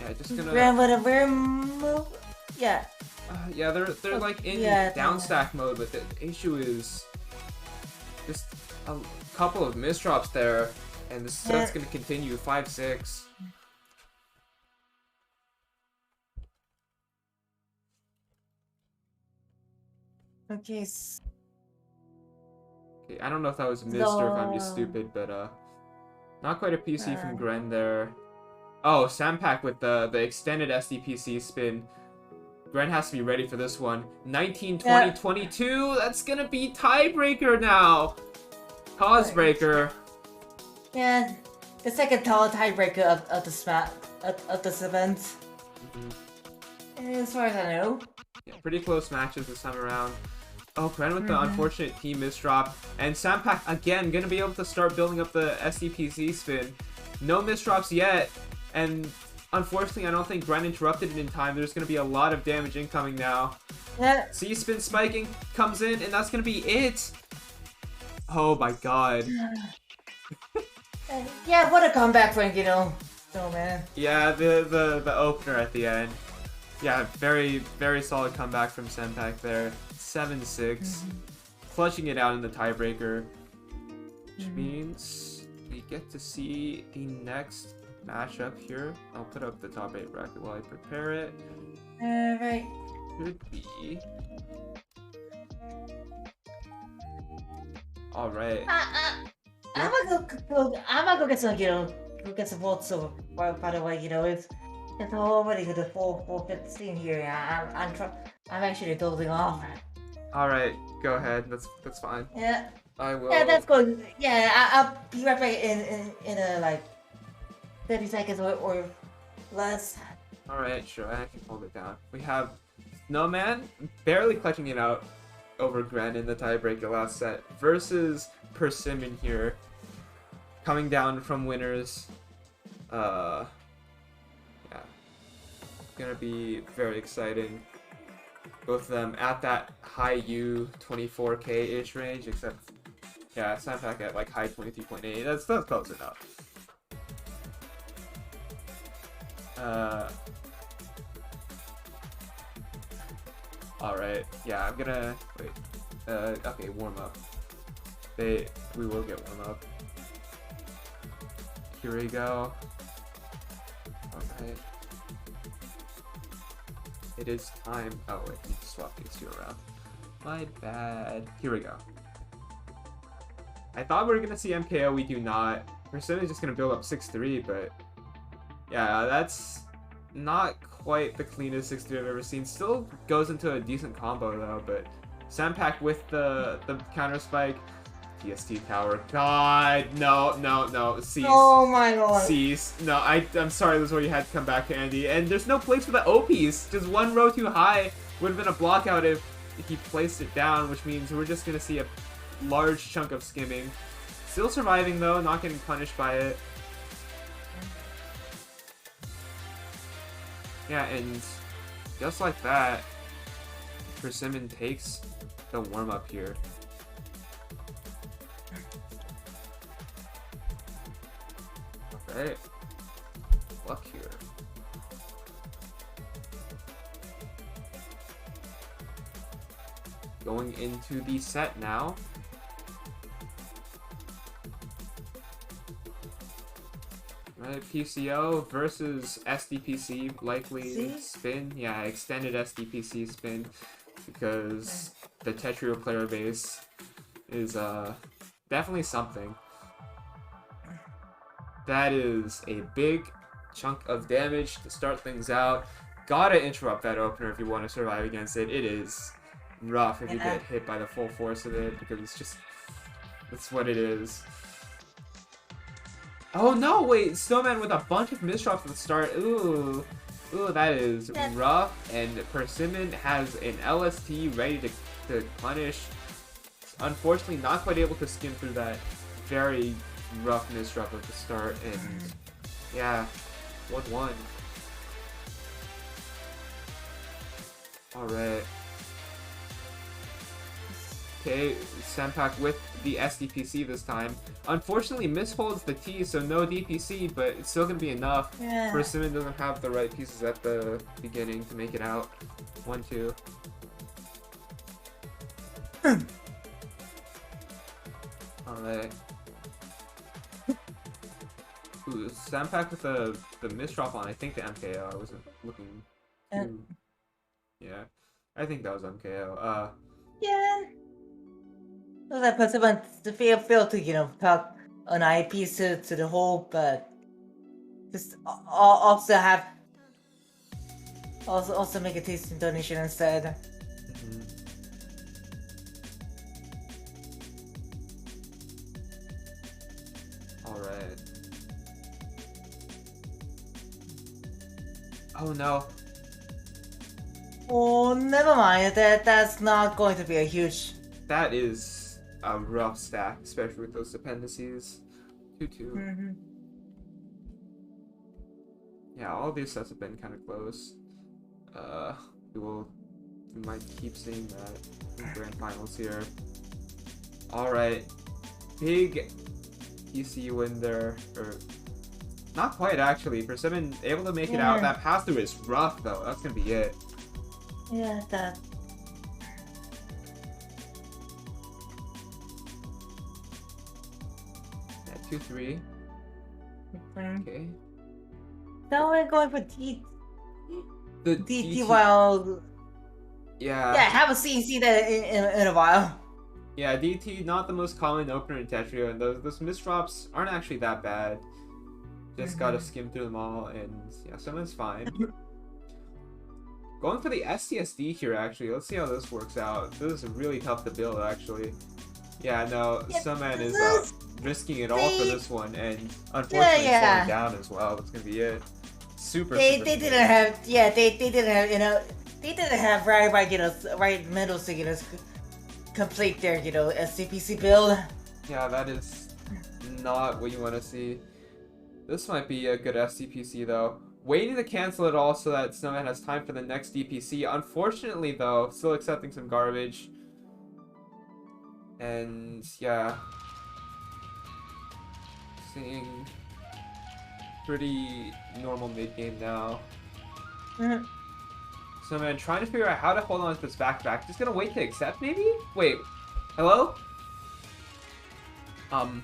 Yeah, just gonna. Gren with a rare move. Yeah. Yeah, they're like in down stack mode, but the issue is just a couple of misdrops there, and this set's gonna continue 5-6. Okay. Okay, I don't know if that was missed or if I'm just stupid, but not quite a PC from Gren there. Oh, Sampak with the extended SDPC spin. Gren has to be ready for this one. 19, 20, 22. That's gonna be tiebreaker now. TAWS breaker. Yeah, the second tiebreaker of this event. As far as I know. Yeah, pretty close matches this time around. Oh, Gren with the unfortunate team misdrop. And Sampak, again, gonna be able to start building up the SDPC spin. No misdrops yet. And unfortunately, I don't think Gren interrupted it in time. There's gonna be a lot of damage incoming now. Yeah. C-spin spiking comes in, and that's gonna be it. Oh my god. Yeah, what a comeback, Frank, Oh, man. Yeah, the opener at the end. Yeah, very, very solid comeback from Sampak there. 7-6. Clutching it out in the tiebreaker. Which means we get to see the next matchup here. I'll put up the top 8 bracket while I prepare it. Right. Could be... Alright. I'm gonna go get some, go get some votes over. By the way, it's already the 4:15 here. I'm actually dozing off. Alright, go ahead. That's fine. Yeah. I will. Yeah, that's good. Yeah, I'll be right back in like 30 seconds or less. Alright, sure. I can hold it down. We have Snowman barely clutching it out over Gren in the tiebreaker last set versus Persimmon here. Coming down from winners. Yeah. Gonna be very exciting. Both of them at that high U 24K-ish range, except yeah, Sampak at like high 23.8. That's close enough. Alright, yeah, I'm gonna wait. Okay, warm up. We will get warm up. Here we go. Alright. It is time. Oh wait, I need to swap these two around. My bad. Here we go. I thought we were gonna see MKO, we do not. Persimmon is just gonna build up 6-3, but yeah, that's not quite the cleanest 6-3 I've ever seen. Still goes into a decent combo though, but Sampack with the counter spike. TST tower. God, no. Cease. Oh my lord. Cease. No, I'm sorry, this is where you had to come back to Andy. And there's no place for the O piece. Just one row too high would have been a block out if he placed it down, which means we're just gonna see a large chunk of skimming. Still surviving though, not getting punished by it. Yeah, and just like that, Persimmon takes the warm-up here. Alright. Luck here. Going into the set now. Right, PCO versus SDPC, likely spin. Yeah, extended SDPC spin, because the Tetrio player base is definitely something. That is a big chunk of damage to start things out. Gotta interrupt that opener if you want to survive against it. It is rough if you get hit by the full force of it, because it's just, that's what it is. Oh no, wait, Snowman with a bunch of misdrops at the start. Ooh, that is rough. And Persimmon has an LST ready to punish. Unfortunately, not quite able to skim through that very rough misdrop at the start. And yeah, 1-1. Alright. Okay, Sampack with the SDPC this time. Unfortunately, misholds the T, so no DPC, but it's still going to be enough. Yeah. Persimmon doesn't have the right pieces at the beginning to make it out. 1-2. Alright. Ooh, Sampack with the misdrop on, I think the MKO. I wasn't looking too... Yeah, I think that was MKO. Yeah. Well, that Persimmon feel to, you know, talk an eyepiece to the hole, but just also have also make a tasting donation instead. Alright. Oh no. Oh, never mind. That's not going to be a huge. That is a rough stack, especially with those dependencies. 2-2. Yeah, all these sets have been kind of close. We might keep seeing that in grand finals here. Alright. Big PC win there. Or not quite actually. Persimmon able to make it out. That pass through is rough though. That's gonna be it. Yeah, that. Yeah, 2-3. Okay. Now we're going for DT DT while. Yeah. Yeah, I haven't seen that in a while. Yeah, DT not the most common opener in Tetrio, and those misdrops aren't actually that bad. Just gotta skim through them all, and yeah, someone's fine. Going for the STSD here, actually. Let's see how this works out. This is really tough to build, actually. Yeah, no, Snowman is risking it all for this one, and unfortunately falling down as well. That's gonna be it. Super. They didn't have they didn't have, you know, they didn't have right you know, right mentals to, you know, complete their, you know, SCPC build. Yeah, that is not what you want to see. This might be a good SCPC though. Waiting to cancel it all so that Snowman has time for the next DPC. Unfortunately though, still accepting some garbage. And yeah. Seeing pretty normal mid-game now. Snowman trying to figure out how to hold on to this back-to-back. Just gonna wait to accept maybe? Wait, hello? Um,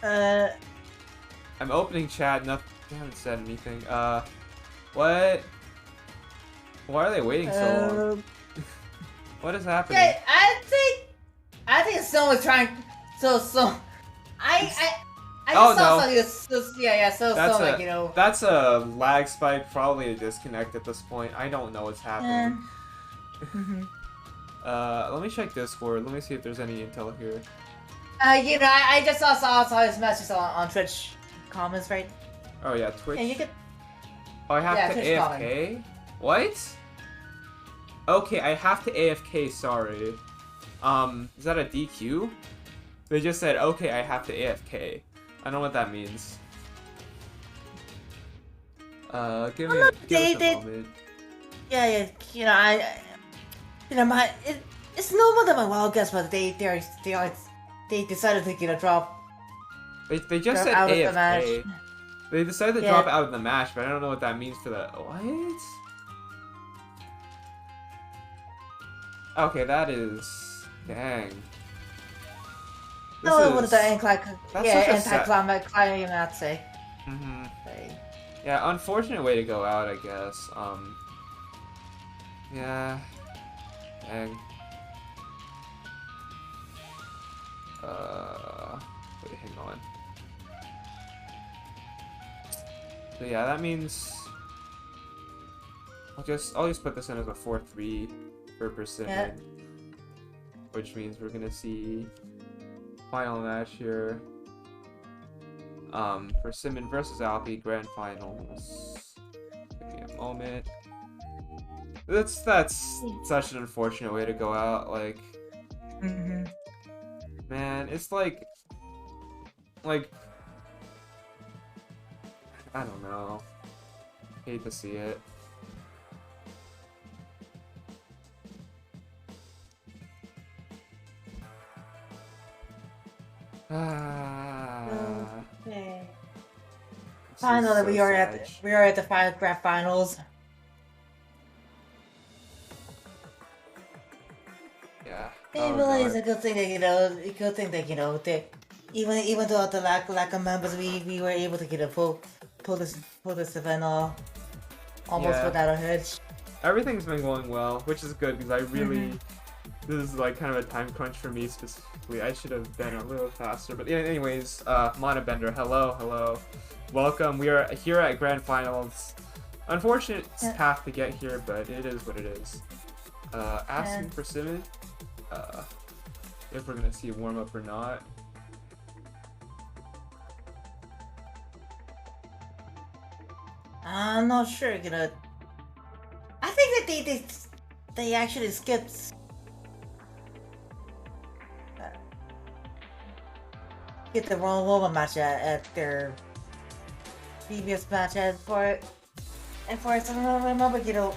Uh, I'm opening chat. Nothing. They haven't said anything. What? Why are they waiting so long? What is happening? yeah, I think someone's trying. I Oh, just saw no. something. So like, you know. That's a lag spike, probably a disconnect at this point. I don't know what's happening. Let me check Discord. Let me see if there's any intel here. You know, I just saw his message on Twitch comments, right? Oh yeah, Twitch. Yeah, you could. Oh, I have Yeah, to Twitch AFK? comment. What? Okay, I have to AFK, sorry. Is that a DQ? They just said, okay, I have to AFK. I don't know what that means. Give us a moment. Yeah, you know, you know, it's normal that my wild guess, but they decided to, you know, drop They just said out of the AFK. match. They decided to Yeah. drop out of the match, but I don't know what that means for the... What? Okay, that is... Dang. This No, is... what is that anticlimactic. Mm-hmm. Yeah, unfortunate way to go out, I guess. Yeah. Dang. Wait, hang on. So yeah, that means I'll just put this in as a 4-3 for Persimmon. Yeah. Which means we're gonna see final match here. Persimmon versus Alpi Grand Finals. Give me a moment. That's such an unfortunate way to go out, like man, it's like I don't know. Hate to see it. Okay. Finally, we are at the grand finals. Yeah. It really is a good thing that, you know, that even though the lack of members, we were able to, you know, pull this event off almost without a hitch. Everything's been going well, which is good because I really this is like kind of a time crunch for me specifically. I should have been a little faster, but yeah, anyways, Monabender, hello, welcome. We are here at Grand Finals. Unfortunate path to get here, but it is what it is. Asking for Simon, if we're gonna see a warm up or not. I'm not sure, you know. I think that they actually skipped the Royal Rumble match at their previous match, and for some remember, you know.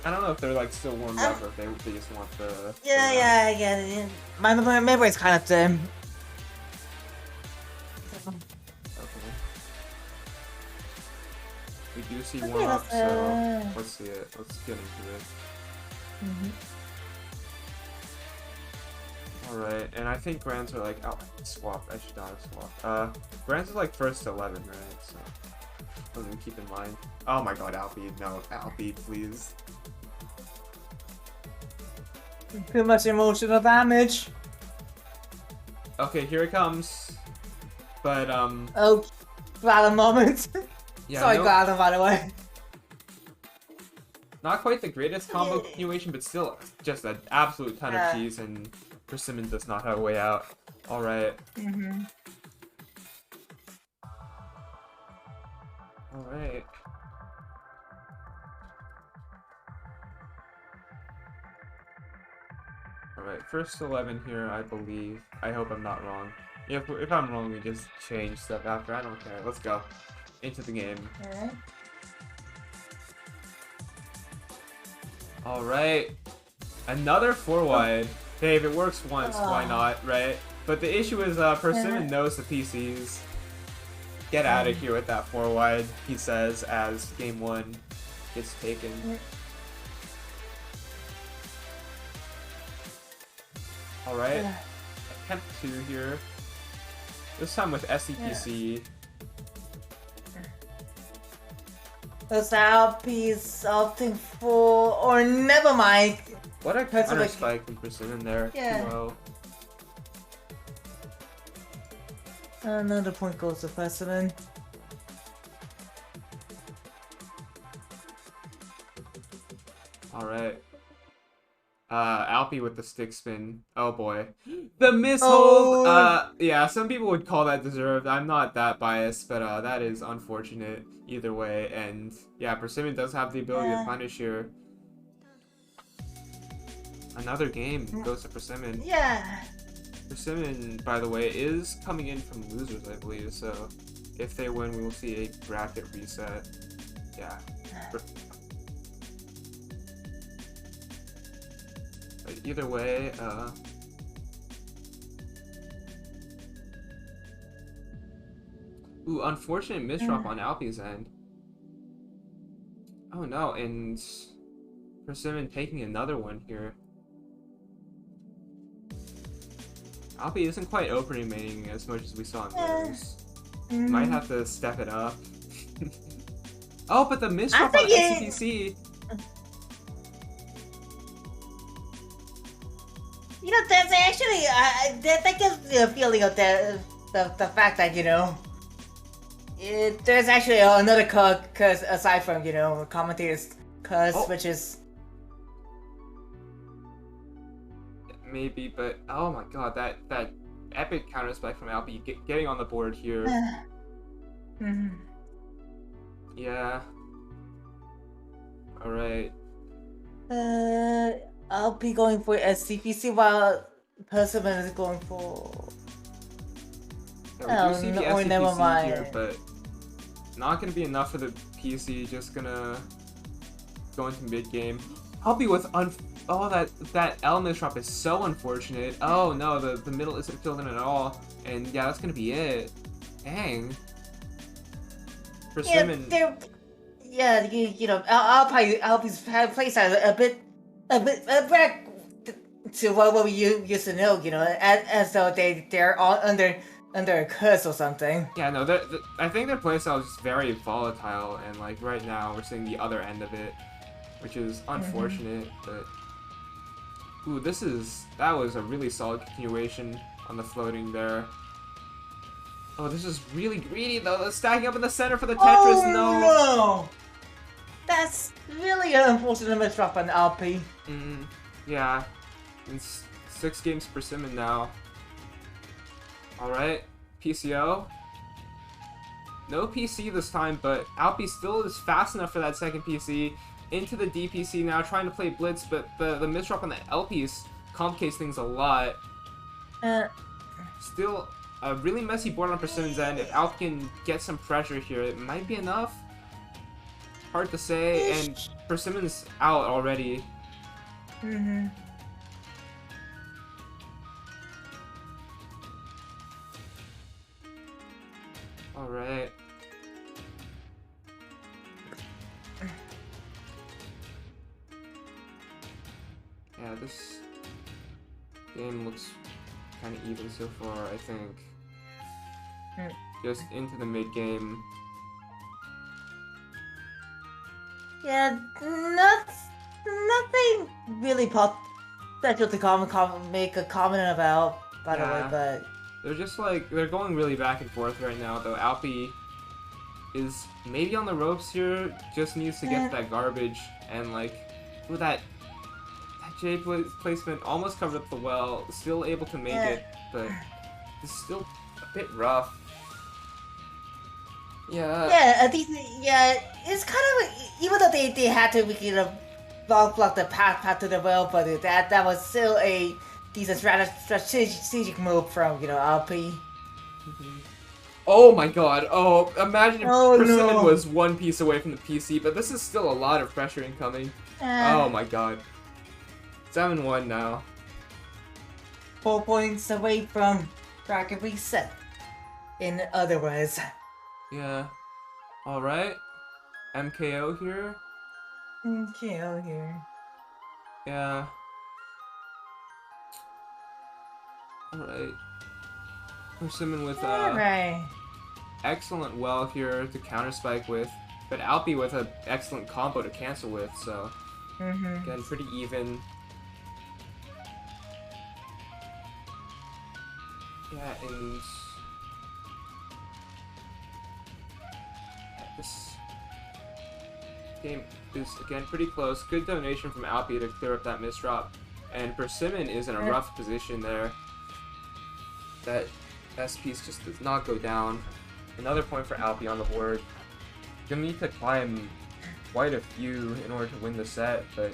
I don't know if they're like still warmed up or if they just want the. Yeah. My memory is kind of dim. Okay. We do see warm up, so let's see it. Let's get into it. Alright, and I think Grands are like, oh, swap, I should not have swapped. Grands is like first 11, right? So, something to keep in mind. Oh my god, Alfie, no, Alfie, please. Too much emotional damage. Okay, here it comes. But, Oh, glad a moment. yeah, Sorry, Gladden, by the way. Not quite the greatest combo continuation, but still just an absolute ton of cheese, and Persimmon does not have a way out. Alright. Alright. Alright, first 11 here, I believe. I hope I'm not wrong. If I'm wrong, we just change stuff after. I don't care. Let's go. Into the game. Alright. Another 4-wide. Hey, if it works once, why not, right? But the issue is, Persimmon knows the PCs. Get out of here with that 4-wide, he says, as game 1 gets taken. Alright. Attempt 2 here. This time with SEPC. Those Alpies opting for, or never mind. What a counter spike from Persimmon there. Yeah. 2-0. Another point goes to Persimmon. Alright. Alpi with the stick spin. Oh boy. The mishold! Oh. Yeah, some people would call that deserved. I'm not that biased, but that is unfortunate either way. And yeah, Persimmon does have the ability to punish here. Another game goes to Persimmon. Yeah. Persimmon, by the way, is coming in from losers, I believe, so if they win, we will see a bracket reset. Yeah. But either way, ooh, unfortunate misdrop on Alpi's end. Oh no, and Persimmon taking another one here. Alpi isn't quite opening maining as much as we saw in lose. Might have to step it up. Oh, but the misdrop on SCPC. You know, there's actually that gives me a feeling of the fact that, you know, there's actually another cause aside from, you know, commentators cause, which is maybe, but oh my god, that epic counter spike from Alpi getting on the board here. Yeah. All right. I'll be going for SCPC while Persimmon is going for. Yeah, we do see the SCPC here, but not gonna be enough for the PC. Just gonna go into mid game. Alpi with oh, that L misdrop is so unfortunate. Oh no, the middle isn't filled in at all, and yeah, that's gonna be it. Dang. Persimmon. Yeah, you know, Alpi's playstyle a bit back to what we used to know. You know, as though they're all under a curse or something. Yeah, no, I think their playstyle is just very volatile, and like right now we're seeing the other end of it, which is unfortunate. But ooh, that was a really solid continuation on the floating there. Oh, this is really greedy though. They're stacking up in the center for the Tetris. Oh, no! That's really an unfortunate misdrop on Alpi. Yeah. It's 6 games per Persimmon now. Alright. PCO. No PC this time, but Alpi still is fast enough for that second PC. Into the DPC now, trying to play Blitz, but the misdrop on the L piece complicates things a lot. Still a really messy board on Persimmon's end. If Alp can get some pressure here, it might be enough. Hard to say, and Persimmon's out already. Alright. Yeah, this game looks kind of even so far, I think. Just into the mid-game. Yeah, nothing really special to make a comment about, by the way, but... They're just like, they're going really back and forth right now, though. Alpi is maybe on the ropes here, just needs to get that garbage, and like, with that J placement almost covered up the well, still able to make it, but it's still a bit rough. Yeah, it's kind of, even though they had to, you know, block the path to the well, but that was still a decent strategic move from, you know, Alpi. Oh my god, oh, imagine if Persimmon was one piece away from the PC, but this is still a lot of pressure incoming. Oh my god. 7-1 now. 4 points away from bracket reset. In other words. Yeah. Alright. MKO here. MKO here. Yeah. Alright. Persimmon with Alright. excellent well here to counter spike with, but Alpi with an excellent combo to cancel with, so again, pretty even. Yeah, and this game is again pretty close. Good donation from Alpi to clear up that misdrop, and Persimmon is in a rough position there. That S piece just does not go down. Another point for Alpi on the board. Gonna need to climb quite a few in order to win the set, but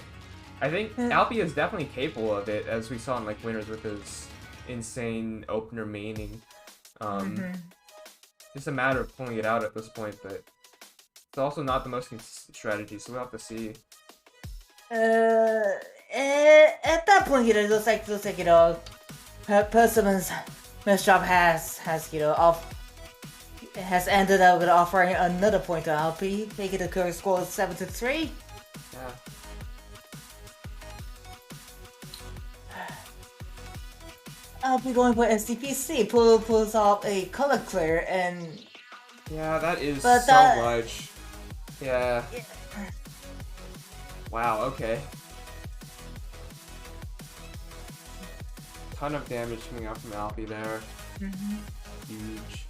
I think Alpi is definitely capable of it, as we saw in like winners with his insane opener maining. Just a matter of pulling it out at this point, but it's also not the most consistent strategy, so we'll have to see. At that point, you know, it looks like you know, Persimmon's misdrop has you know has ended up with offering another point to LP, making the current score 7-3. Yeah. I'll be going for SCPC, pulls off a color clear, and yeah, that is but so much. Yeah. Wow, okay. Ton of damage coming out from Alpi there. Huge.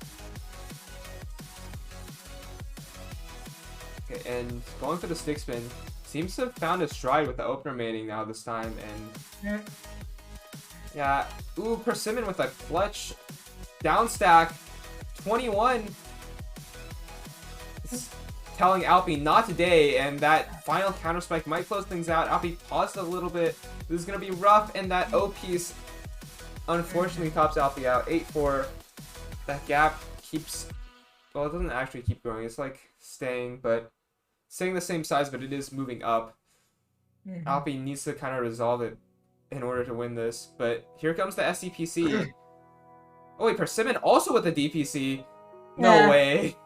Okay, and going for the stick spin. Seems to have found a stride with the opener maining now this time, and yeah, ooh, Persimmon with a clutch down stack, 21. It's telling Alpi not today, and that final counter spike might close things out. Alpi paused a little bit. This is gonna be rough, and that O piece unfortunately tops Alpi out. 8-4. That gap keeps, well, it doesn't actually keep growing. It's like staying the same size, but it is moving up. Alpi needs to kind of resolve it in order to win this, but here comes the SCPC. Oh wait, Persimmon also with the DPC. No way.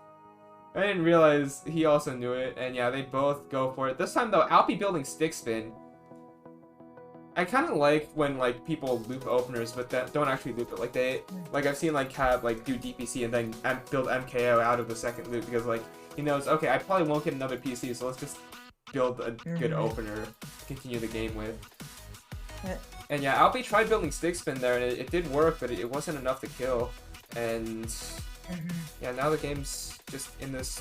I didn't realize he also knew it, and yeah, they both go for it. This time though, Alpi building stick spin. I kind of like when like people loop openers, but that don't actually loop it. Like I've seen like Cab like do DPC and then build MKO out of the second loop because like he knows, okay, I probably won't get another PC, so let's just build a good opener to continue the game with. And yeah, Alpi tried building stick spin there, and it did work, but it wasn't enough to kill. And yeah, now the game's just in this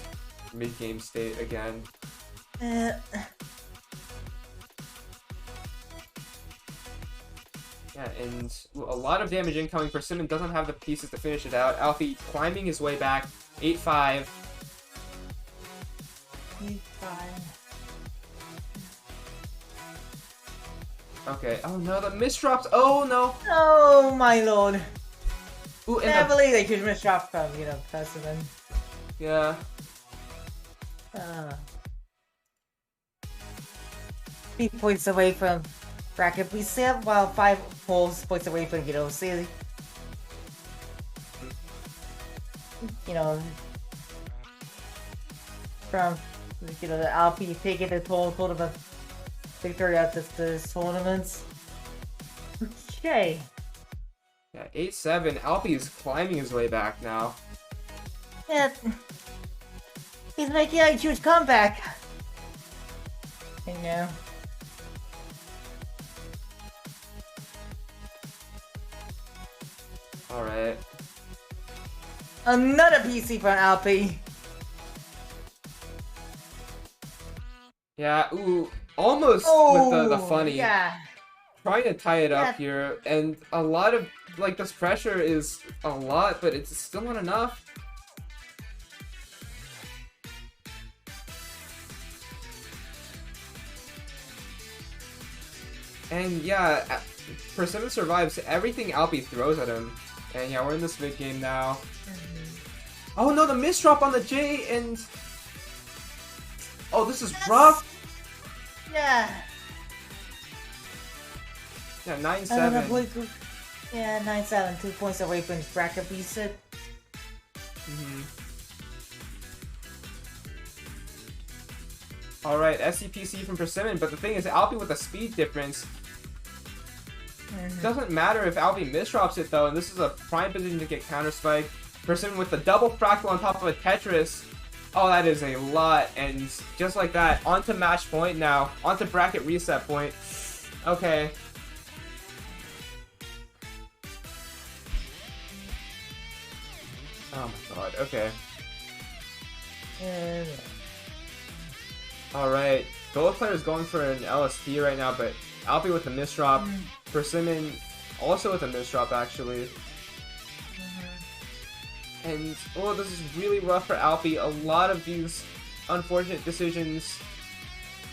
mid-game state again. Yeah, and a lot of damage incoming. Persimmon doesn't have the pieces to finish it out. Alpi climbing his way back. 8-5. 8-5. Okay. Oh no, the misdrops. Oh no. Oh my lord. Ooh, and I believe they could misdrop from, you know, Persimmon. Yeah. 3 points away from bracket reset, while 5 points away from, you know, see, you know, from, you know, the LP taking the total of a victory at this tournament. Okay. Yeah, 8-7. Alpi is climbing his way back now. Yeah. He's making a huge comeback. You know. Alright. Another PC from LP. Yeah, ooh. Almost with the funny. Yeah. Trying to tie it up here, and a lot of, like, this pressure is a lot, but it's still not enough. And yeah, Persimmon survives everything Alpi throws at him. And yeah, we're in this mid game now. Oh no, the misdrop on the J, and oh, this is rough. Yeah. Yeah, 9-7. Yeah, 9-7, 2 points away from bracket reset. Alright, SCPC from Persimmon, but the thing is, Alpi with a speed difference Doesn't matter if Albi misdrops it though, and this is a prime position to get counter spike. Persimmon with the double fractal on top of a Tetris. Oh, that is a lot, and just like that, onto match point now. Onto bracket reset point. Okay. Oh my god, okay. Alright, both players going for an LSP right now, but Alpi with a misdrop. Persimmon also with a misdrop, actually. And, oh, this is really rough for Alpi. A lot of these unfortunate decisions,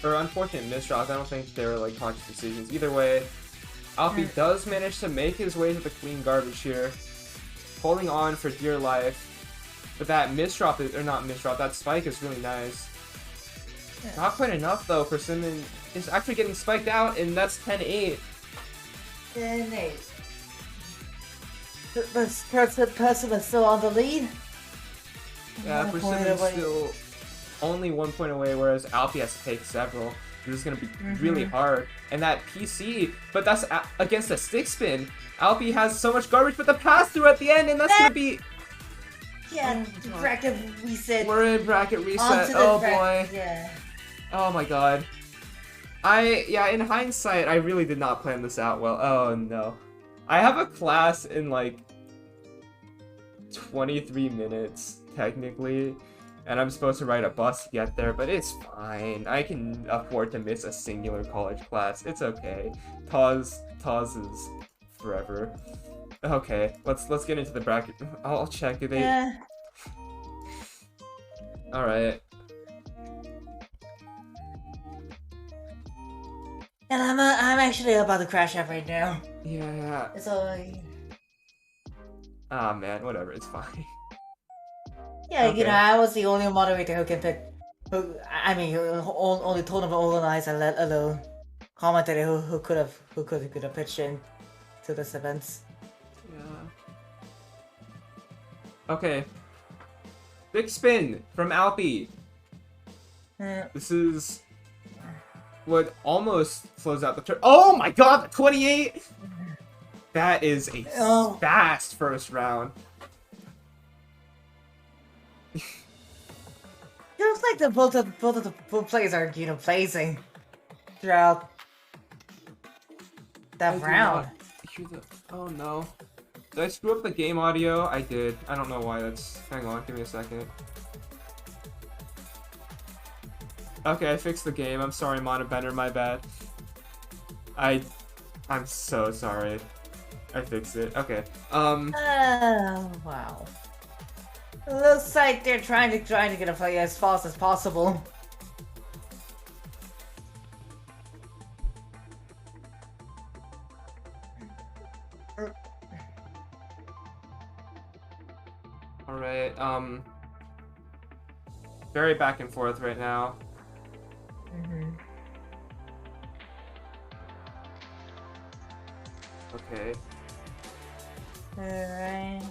or unfortunate misdrops, I don't think they were, like, conscious decisions. Either way, Alpi does manage to make his way to the clean garbage here. Holding on for dear life. But that misdrop, or not misdrop, that spike is really nice. Not quite enough, though, for Persimmon is actually getting spiked out, and that's 10-8. 10-8. But Persimmon's still on the lead. Yeah, Persimmon's still only 1 point away, whereas Alpi has to take several. This is going to be really hard. And that PC, but that's against a stick spin. Alpi has so much garbage, but the pass-through at the end, and that's going to be... Yeah, bracket reset. We're in bracket reset. Oh boy. Yeah. Oh my god. Yeah, in hindsight, I really did not plan this out well. Oh no. I have a class in like 23 minutes, technically, and I'm supposed to ride a bus to get there, but it's fine. I can afford to miss a singular college class. It's okay. TAWS is forever. Okay, let's get into the bracket. I'll check. Do they? Yeah. All right. And I'm actually about to crash out right now. Yeah. So. Ah man, whatever. It's fine. Yeah, Okay. you know, I was the only moderator who can pick. Only tournament organizer, let alone commentator who could have pitched in to this event. Yeah. Okay. Big spin from Alpi. This is what almost flows out the turn. Oh my god, the 28! That is a fast first round. Feels like both of the players are, you know, placing throughout that round. Oh no. Did I screw up the game audio? I did. I don't know why that's... Hang on, give me a second. Okay, I fixed the game. I'm sorry, Monobender, my bad. I'm so sorry. I fixed it. Okay. Oh, wow. Looks like they're trying to get a play as fast as possible. Alright, very back and forth right now. Okay. Alright.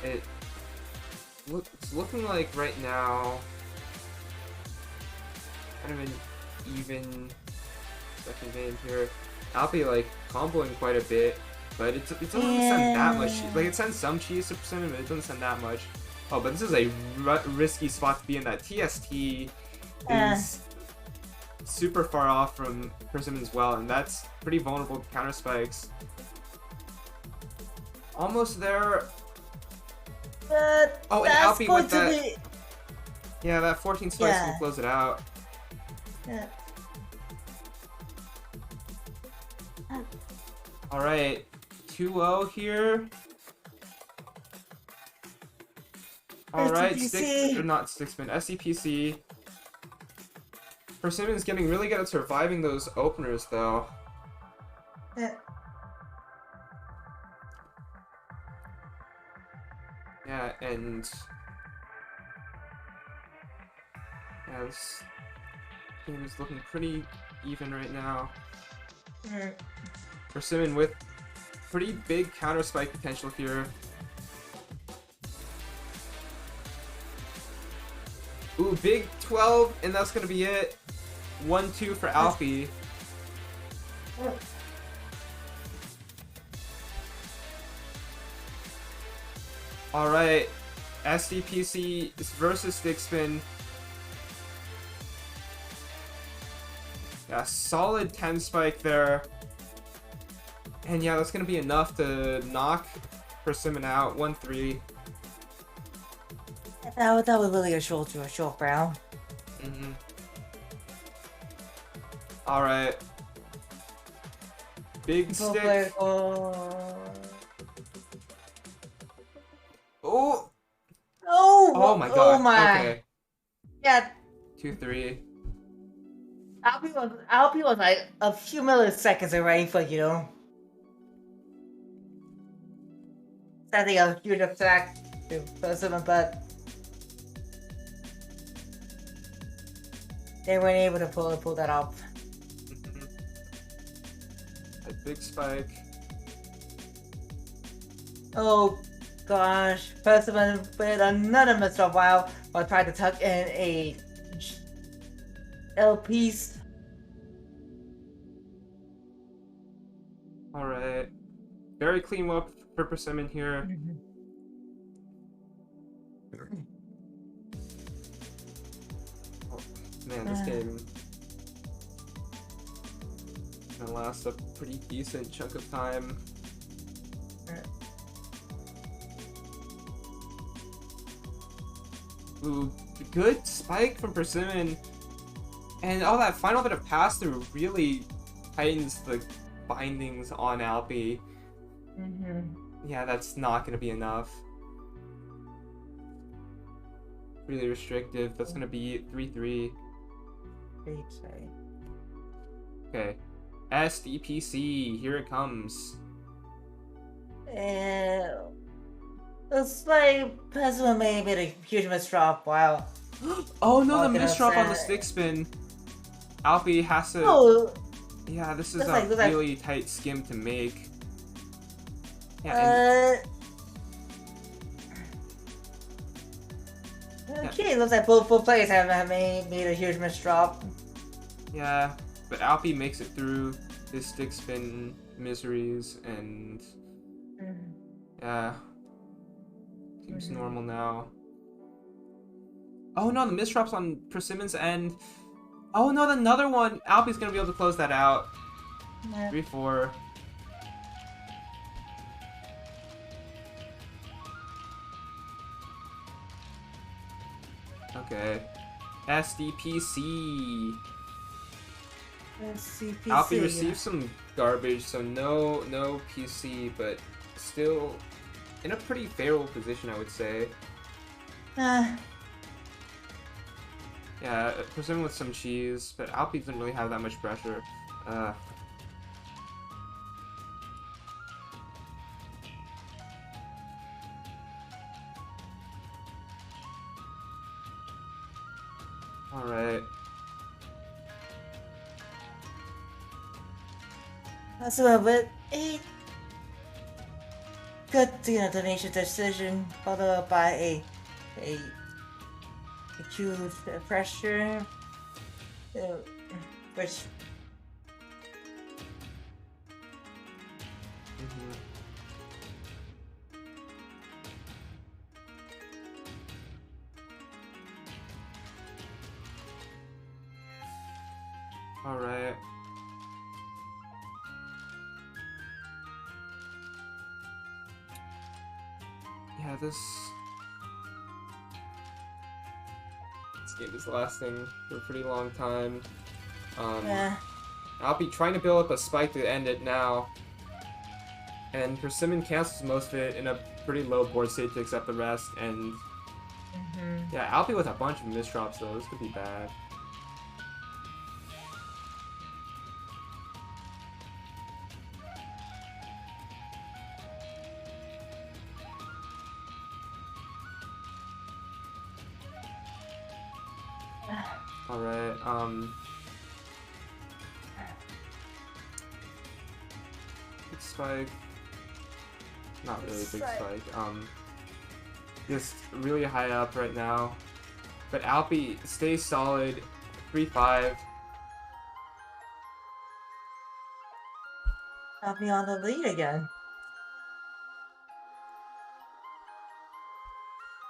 It's looking like right now kind of an even second game here. Alpi like comboing quite a bit, but it doesn't send that much. Like it sends some cheese to Persimmon, but it doesn't send that much. Oh, but this is a risky spot to be in. That TST is super far off from Persimmon as well, and that's pretty vulnerable to counter spikes. Almost there. But oh, and that's Alpi going with to that. be... Yeah, that 14 spikes can close it out. Yeah. Alright, 2-0 here. Alright, SCPC. Persimmon's getting really good at surviving those openers, though. Yeah, and... yeah, this game is looking pretty even right now. Persimmon with pretty big counter spike potential here. Ooh, big 12, and that's gonna be it. 1-2 for Alfie. Alright, SDPC versus Stick Spin. Yeah, solid 10 spike there. And yeah, that's gonna be enough to knock Persimmon out. 1-3. That was really a short round. Alright. Big stick. Oh! Oh my god. Oh my. Okay. Yeah. 2-3. Alpi was like a few milliseconds away for, you know, setting a huge attack to Persimmon, but they weren't able to pull that off. A big spike. Oh gosh, Persimmon with another missed up while trying to tuck in a L piece. Alright. Very clean whip for Persimmon here. Oh, man, this game gonna last a pretty decent chunk of time. Ooh, good spike from Persimmon. And all that final bit of pass through really tightens the bindings on Alpi. Yeah, that's not gonna be enough. Really restrictive. That's gonna be 3-3. Okay. SDPC, here it comes. Looks like Persimmon may have made a huge misdrop while. Oh no, the misdrop on the stick spin. Alpi has to. Oh. Yeah, this is Looks a like really tight skim to make. Yeah. Okay, looks like both players have made a huge misdrop. Yeah, but Alpi makes it through his stick spin miseries, and yeah, seems normal now. Oh no, the misdrop's on Persimmon's end. Oh no, another one. Alpi's gonna be able to close that out. 3-4. Okay. SDPC. Alpi received some garbage, so no PC, but still in a pretty favorable position, I would say. Yeah, Persimmon with some cheese, but Alpi doesn't really have that much pressure. Alright. That's a bit a good donation decision, followed by a huge pressure, which. Alright. Yeah, this game is lasting for a pretty long time. I'll be trying to build up a spike to end it now. And Persimmon cancels most of it in a pretty low board state to accept the rest, and yeah, Alpi with a bunch of misdrops though, this could be bad. Alright, big spike. Not really big spike. Just really high up right now. But Alpi stays solid. 3-5. I'll be on the lead again.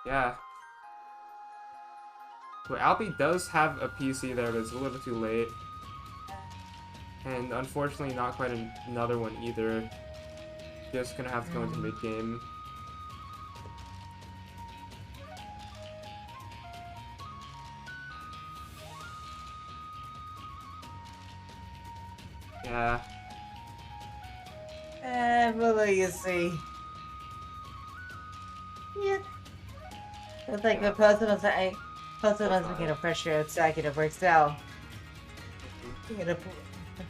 Yeah. Well, Alpi does have a PC there, but it's a little too late. And unfortunately, not quite another one either. Just gonna have to go into mid-game. Yeah. Well, you see. Yeah. It's like the person was like, making a pressure attack, it works out.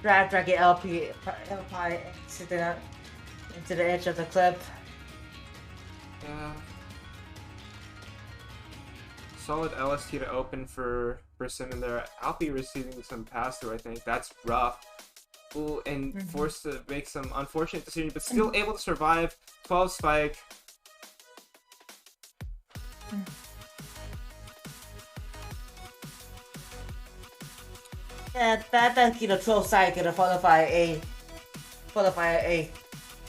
Drag it LP into the edge of the cliff. Yeah. Solid LST to open for Persimmon there. Alpi receiving some pass through, I think. That's rough. Ooh, and forced to make some unfortunate decisions, but still able to survive. 12 spike. Yeah, that 12 side gonna follow by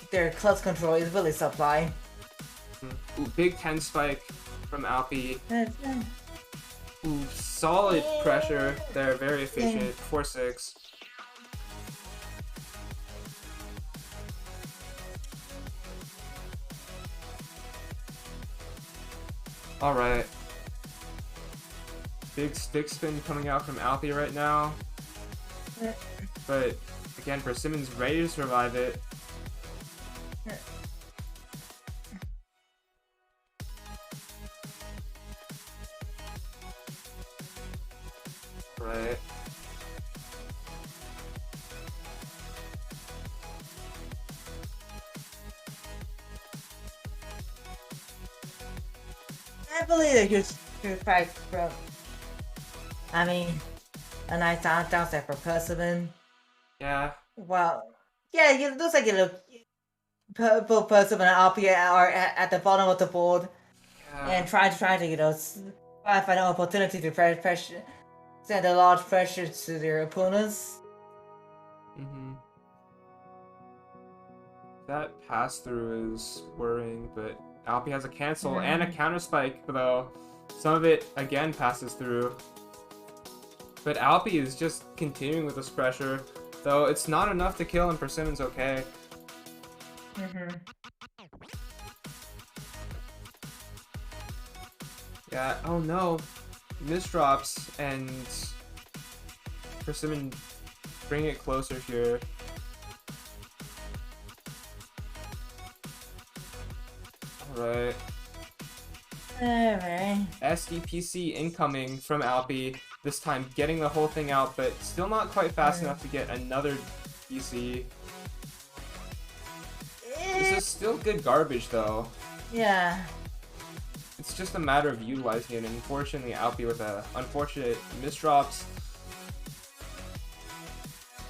their clutch control is really supply. Ooh, big 10 spike from Alpi. Ooh, solid pressure there, very efficient. 4-6. Alright. Big stick spin coming out from Alpi right now. But again, Persimmon's ready to survive it. Right. I believe that you're fight from. I mean, a nice downside for Persimmon. Yeah. Well, yeah, it looks like both Persimmon and RP are at the bottom of the board, and trying to find an opportunity to pressure, send a large pressure to their opponents. That pass through is worrying, but Alpi has a cancel and a counter spike, though. Some of it again passes through. But Alpi is just continuing with this pressure, though it's not enough to kill, and Persimmon's okay. Yeah, oh no. Misdrops, and Persimmon bring it closer here. Alright. SDPC incoming from Alpi, this time getting the whole thing out, but still not quite fast enough to get another DC. This is still good garbage, though. Yeah. It's just a matter of utilizing it, and unfortunately Alpi with unfortunate misdrops.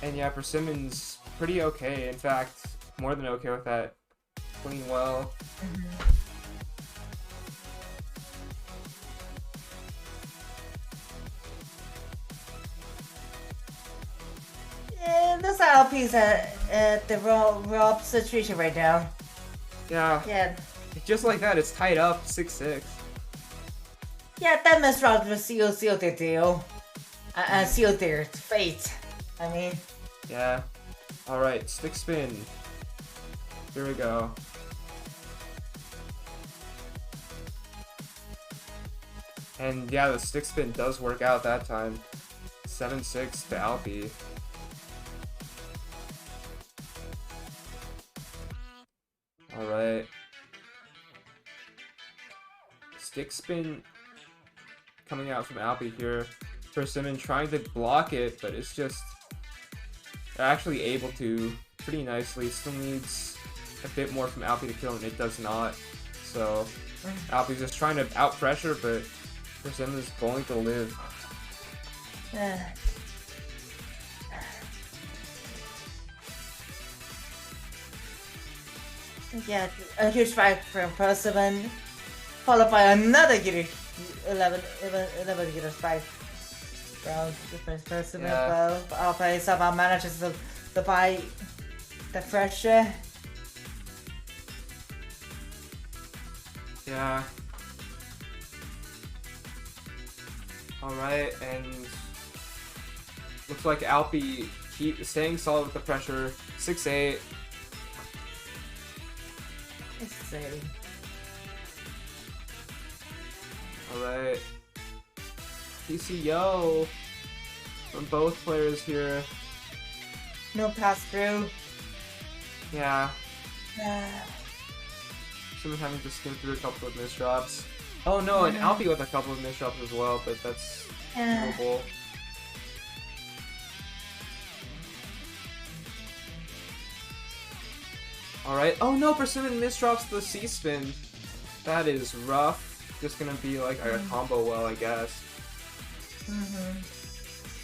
And yeah, Persimmon's pretty okay, in fact, more than okay with that. Playing well. Yeah, this LP's at the raw situation right now. Yeah. Yeah. Just like that, it's tied up 6-6. Yeah, that misdrop was sealed their deal. And sealed their fate. I mean. Yeah. Alright, stick spin. Here we go. And yeah, the stick spin does work out that time. 7-6 to Alpi. Alright. Stick spin coming out from Alpi here. Persimmon trying to block it, but it's just... They're actually able to pretty nicely. Still needs a bit more from Alpi to kill, and it does not. So Alpi's just trying to out-pressure, but Persimmon is going to live. Yeah, a huge fight from Persimmon, followed by another 11 fight from different Persimmon. Alpi somehow manages to buy the pressure. Yeah. Alright, and looks like Alpi keep staying solid with the pressure. 6-8. Let's see. Alright. TCO from both players here. No pass through. Yeah. Someone having to skim through a couple of misdrops. Oh no, and Alpi with a couple of misdrops as well, but that's doable. Alright. Oh no, Persimmon misdrops the C-spin. That is rough. Just gonna be like a combo well, I guess.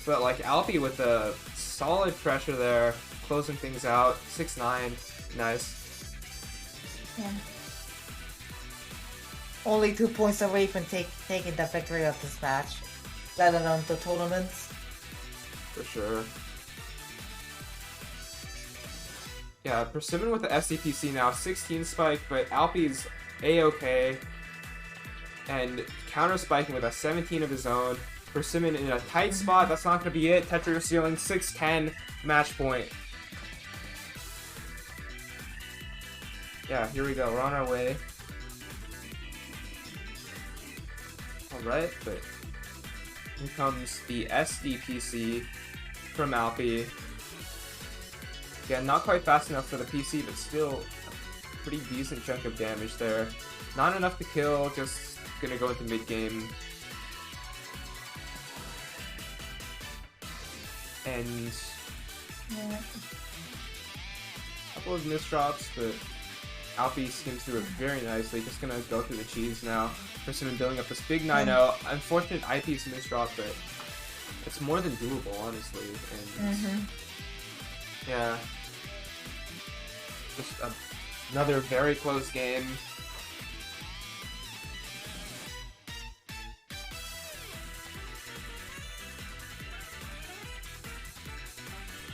But like Alpi with a solid pressure there, closing things out. 6-9. Nice. Yeah. Only 2 points away from taking the victory of this match, let alone the tournament. For sure. Yeah, Persimmon with the SDPC now, 16 spike, but Alpi's A-okay. And counter spiking with a 17 of his own. Persimmon in a tight spot, that's not going to be it. Tetrio ceiling, 6-10, match point. Yeah, here we go, we're on our way. Alright, but here comes the SDPC from Alpi. Yeah, not quite fast enough for the PC, but still a pretty decent chunk of damage there. Not enough to kill, just gonna go into mid-game. And a couple of misdrops, but Alpi skims through it very nicely. Just gonna go through the cheese now. Persimmon building up this big 9-0. Unfortunate IP's misdrop, but it's more than doable, honestly. And yeah, just another very close game.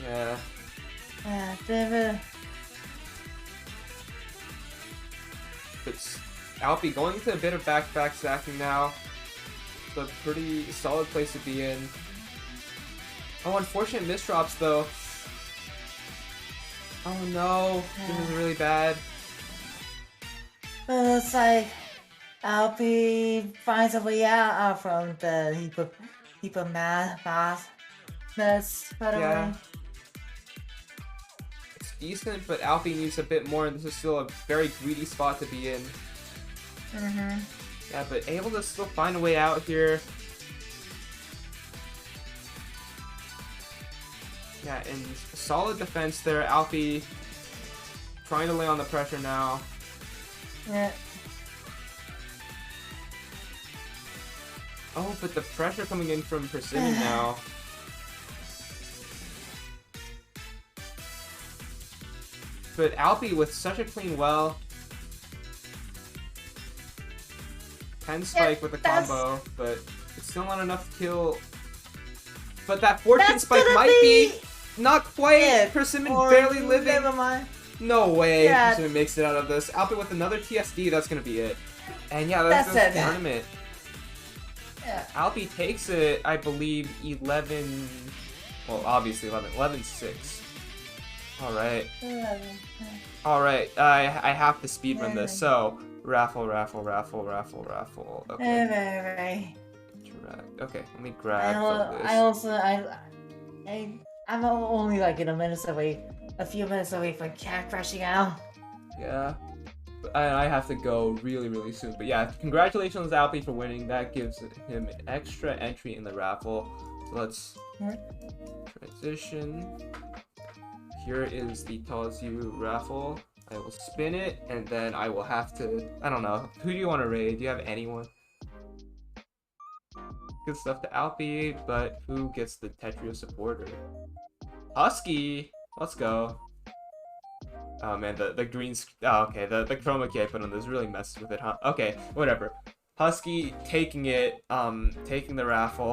Yeah. It's Alpi going into a bit of back-to-back stacking now. It's a pretty solid place to be in. Oh, unfortunate misdrops though. Oh no, this is really bad. But it's like Alpi finds a way out from the heap of mass mess, by the way. It's decent, but Alpi needs a bit more, and this is still a very greedy spot to be in. Yeah, but able to still find a way out here. Yeah, and solid defense there. Alpi trying to lay on the pressure now. Yeah. Oh, but the pressure coming in from Persimmon now. But Alpi with such a clean well. 10 spike with a combo, but it's still not enough to kill. But that 14 spike might be not quite. Persimmon barely living. Never mind. No way. Persimmon makes it out of this. Alpi with another TSD, that's gonna be it. And yeah, that's the tournament. Yeah. Alpi takes it, I believe, 11. Well, obviously 11. 11-6. Alright. Alright, I have to speedrun this, so raffle. Okay. Okay, let me grab this. I'm only like in a few minutes away from cat crashing out. Yeah. I have to go really soon. But yeah, congratulations Alpi for winning. That gives him an extra entry in the raffle. So let's transition. Here is the TAWS raffle. I will spin it, and then I will have to, I don't know, who do you want to raid? Do you have anyone? Good stuff to Alpi, but who gets the Tetrio supporter? Husky! Let's go. Oh man, the green, oh okay, the chroma key I put on this really messes with it, huh? Okay, whatever. Husky taking it, taking the raffle.